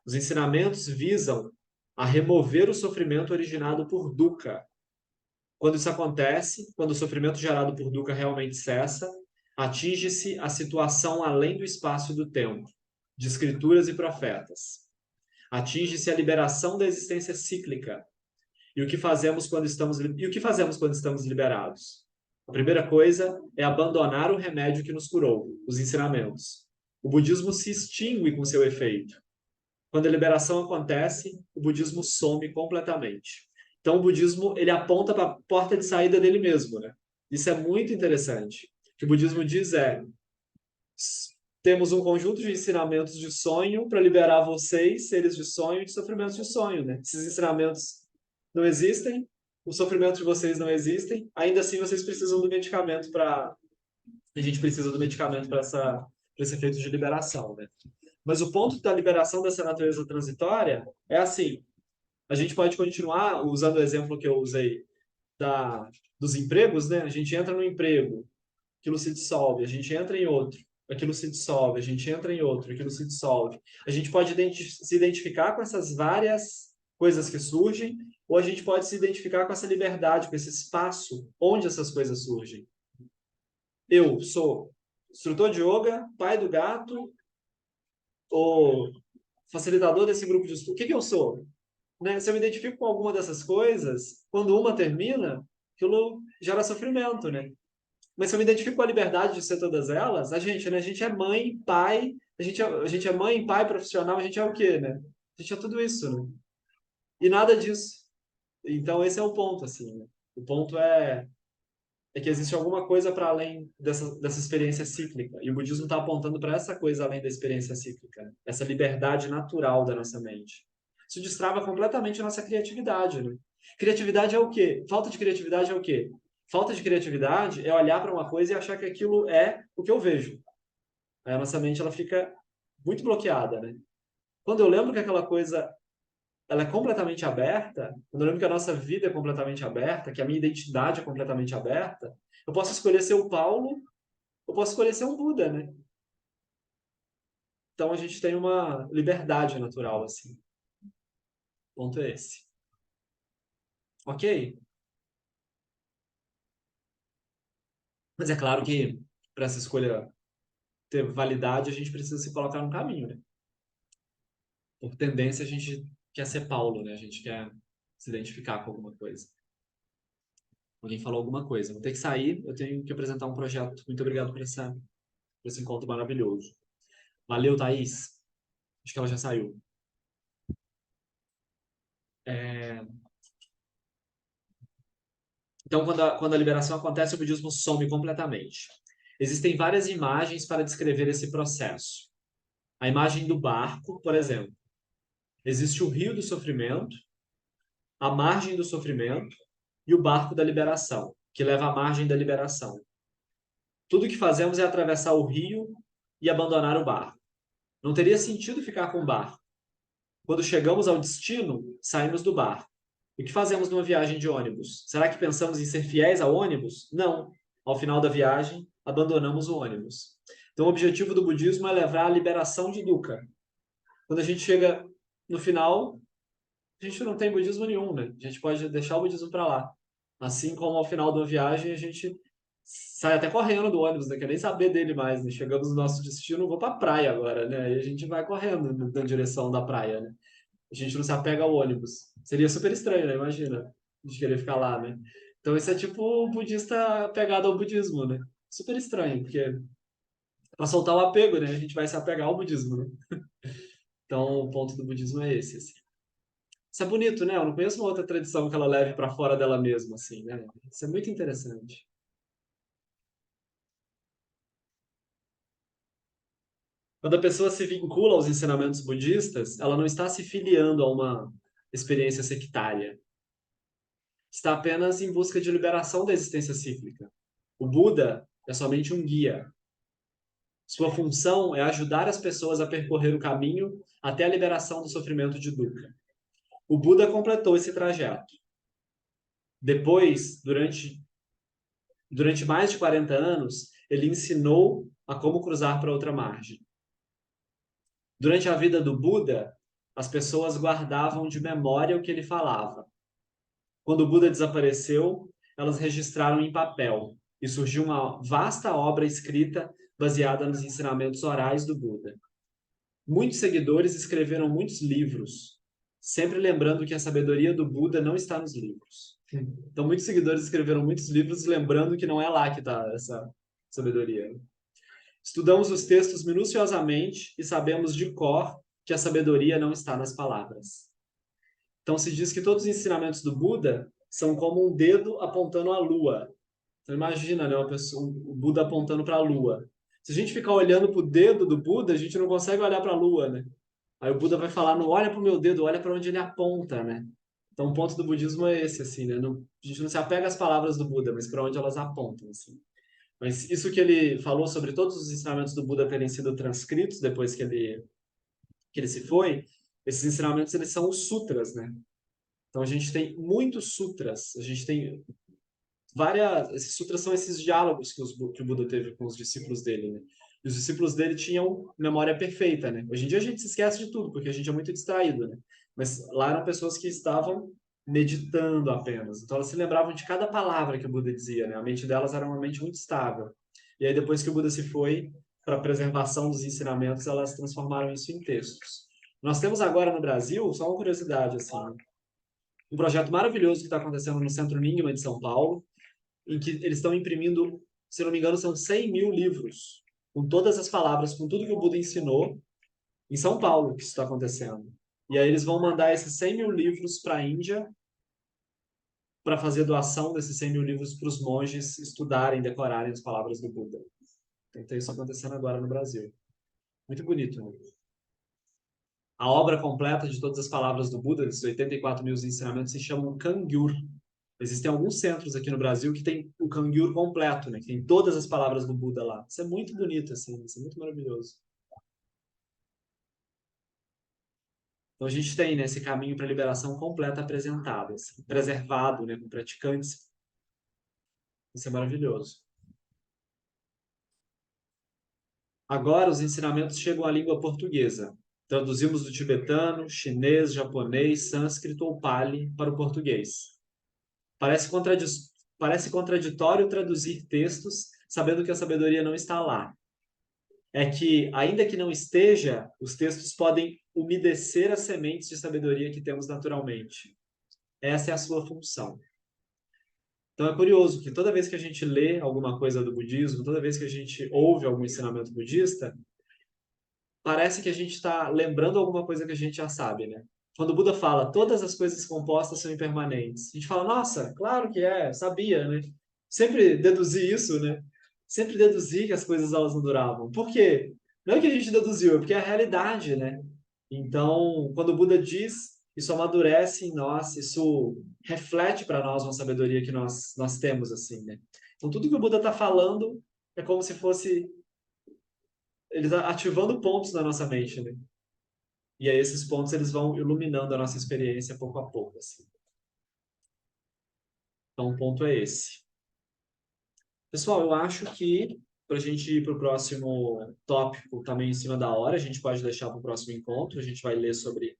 Os ensinamentos visam a remover o sofrimento originado por dukkha. Quando isso acontece, quando o sofrimento gerado por dukkha realmente cessa, atinge-se a situação além do espaço e do tempo, de escrituras e profetas. Atinge-se a liberação da existência cíclica. E o que fazemos quando estamos liberados? A primeira coisa é abandonar o remédio que nos curou, os ensinamentos. O budismo se extingue com seu efeito. Quando a liberação acontece, o budismo some completamente. Então, o budismo ele aponta para a porta de saída dele mesmo, né? Isso é muito interessante. O que o budismo diz é: temos um conjunto de ensinamentos de sonho para liberar vocês, seres de sonho, de sofrimentos de sonho, né? Esses ensinamentos não existem, o sofrimento de vocês não existem, ainda assim vocês precisam do medicamento para... A gente precisa do medicamento para esse efeito de liberação, né? Mas o ponto da liberação dessa natureza transitória é assim, a gente pode continuar usando o exemplo que eu usei dos empregos, né? A gente entra no emprego, aquilo se dissolve, a gente entra em outro, aquilo se dissolve, a gente entra em outro, aquilo se dissolve. A gente pode se identificar com essas várias coisas que surgem, ou a gente pode se identificar com essa liberdade, com esse espaço onde essas coisas surgem. Eu sou instrutor de yoga, pai do gato, ou facilitador desse grupo de estudo. O que eu sou? Né? Se eu me identifico com alguma dessas coisas, quando uma termina, aquilo gera sofrimento, né? Mas se eu me identifico com a liberdade de ser todas elas, a gente, né? A gente é mãe, pai, a gente é mãe, pai, profissional, a gente é o quê, né? A gente é tudo isso, né? E nada disso. Então esse é o ponto, assim, né? O ponto é que existe alguma coisa para além dessa experiência cíclica. E o budismo está apontando para essa coisa além da experiência cíclica, né? Essa liberdade natural da nossa mente. Isso destrava completamente a nossa criatividade, né? Criatividade é o quê? Falta de criatividade é o quê? Falta de criatividade é olhar para uma coisa e achar que aquilo é o que eu vejo. Aí a nossa mente ela fica muito bloqueada, né? Quando eu lembro que aquela coisa ela é completamente aberta, quando eu lembro que a nossa vida é completamente aberta, que a minha identidade é completamente aberta, eu posso escolher ser o Paulo, eu posso escolher ser um Buda, né? Então a gente tem uma liberdade natural, assim. O ponto é esse. Ok? Mas é claro que para essa escolha ter validade, a gente precisa se colocar no caminho, né? Por tendência, a gente quer ser Paulo, né? A gente quer se identificar com alguma coisa. Alguém falou alguma coisa. Vou ter que sair, eu tenho que apresentar um projeto. Muito obrigado por esse encontro maravilhoso. Valeu, Thaís. Acho que ela já saiu. É... Então, quando a liberação acontece, o budismo some completamente. Existem várias imagens para descrever esse processo. A imagem do barco, por exemplo. Existe o rio do sofrimento, a margem do sofrimento e o barco da liberação, que leva à margem da liberação. Tudo que fazemos é atravessar o rio e abandonar o barco. Não teria sentido ficar com o barco. Quando chegamos ao destino, saímos do barco. O que fazemos numa viagem de ônibus? Será que pensamos em ser fiéis ao ônibus? Não. Ao final da viagem, abandonamos o ônibus. Então, o objetivo do budismo é levar à liberação de dukkha. Quando a gente chega no final, a gente não tem budismo nenhum, né? A gente pode deixar o budismo para lá. Assim como ao final da viagem, a gente sai até correndo do ônibus, né? Quer nem saber dele mais, né? Chegamos no nosso destino, vou para a praia agora, né? E a gente vai correndo na direção da praia, né? A gente não se apega ao ônibus. Seria super estranho, né? Imagina, a gente querer ficar lá, né? Então, isso é tipo o budista pegado ao budismo, né? Super estranho, porque para soltar o apego, né? A gente vai se apegar ao budismo, né? Então, o ponto do budismo é esse, assim. Isso é bonito, né? Eu não conheço uma outra tradição que ela leve para fora dela mesma, assim, né? Isso é muito interessante. Quando a pessoa se vincula aos ensinamentos budistas, ela não está se filiando a uma experiência sectária. Está apenas em busca de liberação da existência cíclica. O Buda é somente um guia. Sua função é ajudar as pessoas a percorrer o caminho até a liberação do sofrimento de dukkha. O Buda completou esse trajeto. Depois, durante mais de 40 anos, ele ensinou a como cruzar para outra margem. Durante a vida do Buda, as pessoas guardavam de memória o que ele falava. Quando o Buda desapareceu, elas registraram em papel e surgiu uma vasta obra escrita baseada nos ensinamentos orais do Buda. Muitos seguidores escreveram muitos livros, sempre lembrando que a sabedoria do Buda não está nos livros. Então, muitos seguidores escreveram muitos livros lembrando que não é lá que está essa sabedoria. Estudamos os textos minuciosamente e sabemos de cor que a sabedoria não está nas palavras. Então, se diz que todos os ensinamentos do Buda são como um dedo apontando a lua. Então, imagina, né, o Buda apontando para a lua. Se a gente ficar olhando para o dedo do Buda, a gente não consegue olhar para a lua, né? Aí o Buda vai falar, não olha para o meu dedo, olha para onde ele aponta, né? Então, o ponto do budismo é esse, assim, né? A gente não se apega às palavras do Buda, mas para onde elas apontam, assim. Mas isso que ele falou sobre todos os ensinamentos do Buda terem sido transcritos depois que ele se foi, esses ensinamentos, eles são os sutras, né? Então, a gente tem muitos sutras, a gente tem várias... Esses sutras são esses diálogos que o Buda teve com os discípulos dele, né? E os discípulos dele tinham memória perfeita, né? Hoje em dia a gente se esquece de tudo, porque a gente é muito distraído, né? Mas lá eram pessoas que estavam meditando apenas. Então elas se lembravam de cada palavra que o Buda dizia, né? A mente delas era uma mente muito estável. E aí depois que o Buda se foi, para a preservação dos ensinamentos, elas transformaram isso em textos. Nós temos agora no Brasil, só uma curiosidade, assim, um projeto maravilhoso que está acontecendo no Centro Ningma de São Paulo, em que eles estão imprimindo, se não me engano, são 100 mil livros, com todas as palavras, com tudo que o Buda ensinou, em São Paulo que isso está acontecendo. E aí eles vão mandar esses 100 mil livros para a Índia, para fazer doação desses 100 mil livros para os monges estudarem, decorarem as palavras do Buda. Então tem isso acontecendo agora no Brasil. Muito bonito, né? A obra completa de todas as palavras do Buda, desses 84 mil ensinamentos, se chama Kangyur. Existem alguns centros aqui no Brasil que tem o Kangyur completo, né? Que tem todas as palavras do Buda lá. Isso é muito bonito, assim. Isso é muito maravilhoso. Então a gente tem, né, esse caminho para a liberação completa apresentado, assim, preservado, né, com praticantes. Isso é maravilhoso. Agora os ensinamentos chegam à língua portuguesa. Traduzimos do tibetano, chinês, japonês, sânscrito ou pali para o português. Parece contraditório traduzir textos sabendo que a sabedoria não está lá. É que, ainda que não esteja, os textos podem umedecer as sementes de sabedoria que temos naturalmente. Essa é a sua função. Então é curioso que toda vez que a gente lê alguma coisa do budismo, toda vez que a gente ouve algum ensinamento budista, parece que a gente está lembrando alguma coisa que a gente já sabe, né? Quando o Buda fala, todas as coisas compostas são impermanentes, a gente fala, nossa, claro que é, sabia, né? Sempre deduzi isso, né? Sempre deduzi que as coisas elas não duravam. Por quê? Não é que a gente deduziu, é porque é a realidade, né? Então, quando o Buda diz, isso amadurece em nós, isso reflete para nós uma sabedoria que nós temos, assim, né? Então, tudo que o Buda está falando é como se fosse ele está ativando pontos na nossa mente, né? E aí esses pontos eles vão iluminando a nossa experiência pouco a pouco, assim. Então o ponto é esse. Pessoal, eu acho que para a gente ir para o próximo tópico também em cima da hora, a gente pode deixar para o próximo encontro, a gente vai ler sobre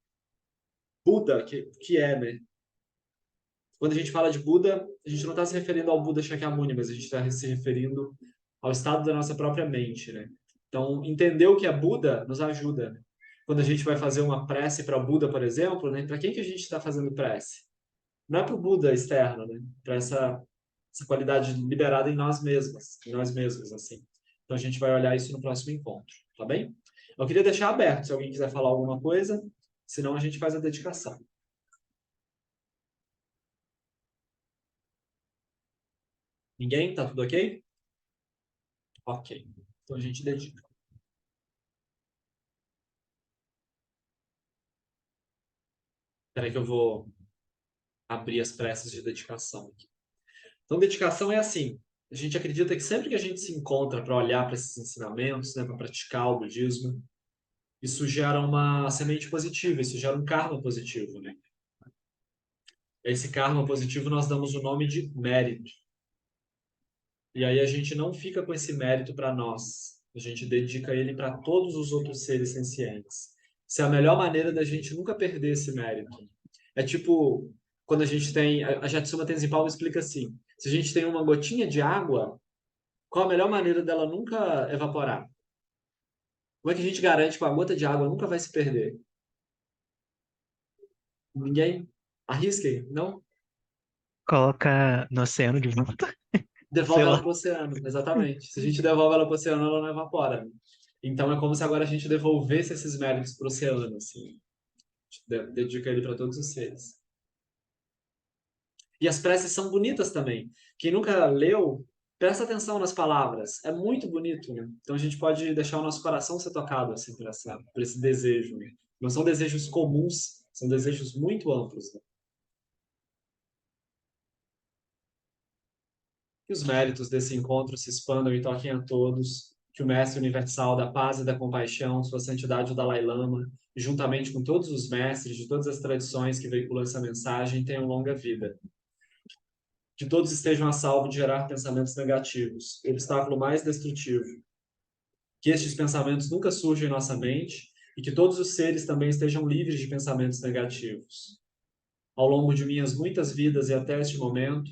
Buda, que é, né? Quando a gente fala de Buda, a gente não está se referindo ao Buda Shakyamuni, mas a gente está se referindo ao estado da nossa própria mente, né? Então, entender o que é Buda nos ajuda, né? Quando a gente vai fazer uma prece para Buda, por exemplo, né? Para quem que a gente está fazendo prece? Não é para o Buda externo, né? Para essa qualidade liberada em nós mesmos, assim. Então, a gente vai olhar isso no próximo encontro, tá bem? Eu queria deixar aberto, se alguém quiser falar alguma coisa, senão a gente faz a dedicação. Ninguém? Tá tudo ok? Ok. Então a gente dedica. Espera que eu vou abrir as preces de dedicação aqui. Então, dedicação é assim. A gente acredita que sempre que a gente se encontra para olhar para esses ensinamentos, né, para praticar o budismo, isso gera uma semente positiva, isso gera um karma positivo, né? Esse karma positivo nós damos o nome de mérito. E aí a gente não fica com esse mérito para nós. A gente dedica ele para todos os outros seres sencientes. Isso é a melhor maneira da gente nunca perder esse mérito. É tipo, quando a gente tem. A Jatsuma Tenzin explica assim: se a gente tem uma gotinha de água, qual a melhor maneira dela nunca evaporar? Como é que a gente garante que a gota de água nunca vai se perder? Ninguém? Arrisquem, não? Coloca no oceano de volta. Devolve Sei ela lá. para o oceano, exatamente. Se a gente devolve ela para o oceano, ela não evapora. Então é como se agora a gente devolvesse esses méritos para o oceano, assim. A gente dedica ele para todos os seres. E as preces são bonitas também. Quem nunca leu, presta atenção nas palavras. É muito bonito, né? Então a gente pode deixar o nosso coração ser tocado assim por esse desejo, né? Não são desejos comuns, são desejos muito amplos, né? Que os méritos desse encontro se expandam e toquem a todos, que o Mestre Universal da Paz e da Compaixão, Sua Santidade o Dalai Lama, juntamente com todos os mestres de todas as tradições que veiculam essa mensagem, tenham longa vida. Que todos estejam a salvo de gerar pensamentos negativos, o obstáculo mais destrutivo. Que estes pensamentos nunca surjam em nossa mente e que todos os seres também estejam livres de pensamentos negativos. Ao longo de minhas muitas vidas e até este momento,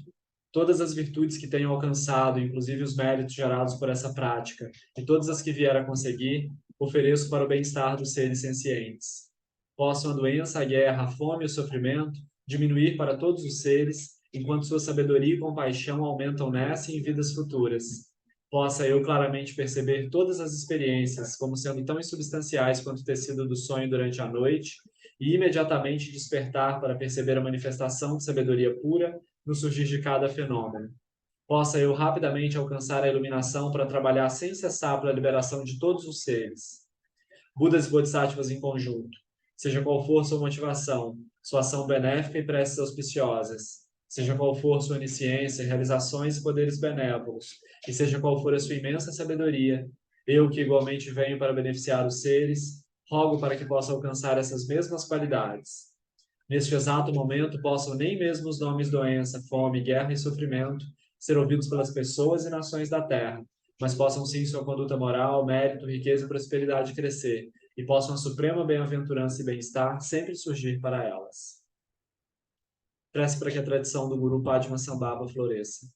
todas as virtudes que tenho alcançado, inclusive os méritos gerados por essa prática, e todas as que vier a conseguir, ofereço para o bem-estar dos seres sencientes. Possam a doença, a guerra, a fome e o sofrimento diminuir para todos os seres, enquanto sua sabedoria e compaixão aumentam nessa e em vidas futuras. Possa eu claramente perceber todas as experiências como sendo tão insubstanciais quanto o tecido do sonho durante a noite, e imediatamente despertar para perceber a manifestação de sabedoria pura no surgir de cada fenômeno. Possa eu rapidamente alcançar a iluminação para trabalhar sem cessar pela liberação de todos os seres. Budas e Bodhisattvas em conjunto. Seja qual for sua motivação, sua ação benéfica e preces auspiciosas, seja qual for sua onisciência, realizações e poderes benévolos, e seja qual for a sua imensa sabedoria, eu que igualmente venho para beneficiar os seres, rogo para que possa alcançar essas mesmas qualidades. Neste exato momento, possam nem mesmo os nomes doença, fome, guerra e sofrimento ser ouvidos pelas pessoas e nações da Terra, mas possam sim sua conduta moral, mérito, riqueza e prosperidade crescer, e possam a suprema bem-aventurança e bem-estar sempre surgir para elas. Prece para que a tradição do Guru Padmasambhava floresça.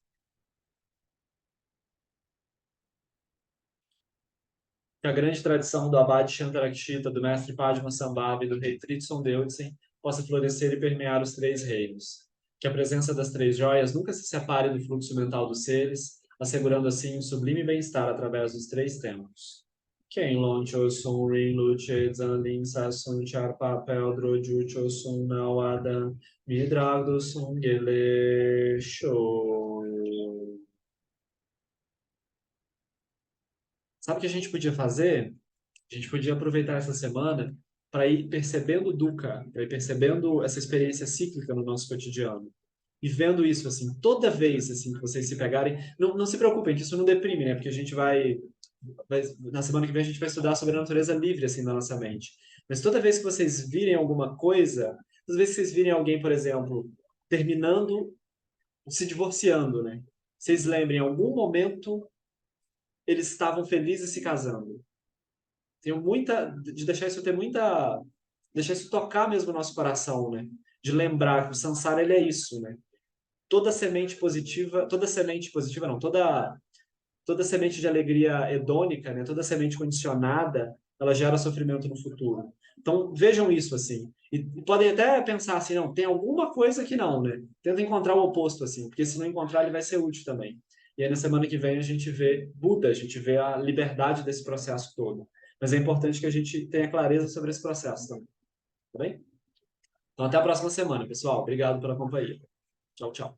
Que a grande tradição do Abade Shantarakshita, do mestre Padmasambhava e do rei Tritson Deutsen possa florescer e permear os três reinos. Que a presença das três joias nunca se separe do fluxo mental dos seres, assegurando assim um sublime bem-estar através dos três tempos. Quem loncho sun rin luche zanlin sa sun char papel droju cho sun nawada midragdo sun gele show. Sabe o que a gente podia fazer? A gente podia aproveitar essa semana para ir percebendo o dukkha, para ir percebendo essa experiência cíclica no nosso cotidiano. E vendo isso, assim, toda vez assim, que vocês se pegarem, não se preocupem, que isso não deprime, né? Porque a gente na semana que vem a gente vai estudar sobre a natureza livre, assim, da nossa mente. Mas toda vez que vocês virem alguma coisa, toda vez que vocês virem alguém, por exemplo, terminando, se divorciando, né? Vocês lembrem, em algum momento, eles estavam felizes se casando. Tenho muita de deixar isso ter muita deixar isso tocar mesmo o nosso coração, né? De lembrar que o samsara ele é isso, né? Toda semente positiva não, toda semente de alegria hedônica, né? Toda semente condicionada, ela gera sofrimento no futuro. Então, vejam isso assim. E podem até pensar assim, não, tem alguma coisa que não, né? Tenta encontrar o oposto assim, porque se não encontrar ele vai ser útil também. E aí na semana que vem a gente vê Buda, a gente vê a liberdade desse processo todo. Mas é importante que a gente tenha clareza sobre esse processo também. Tá bem? Então, até a próxima semana, pessoal. Obrigado pela companhia. Tchau, tchau.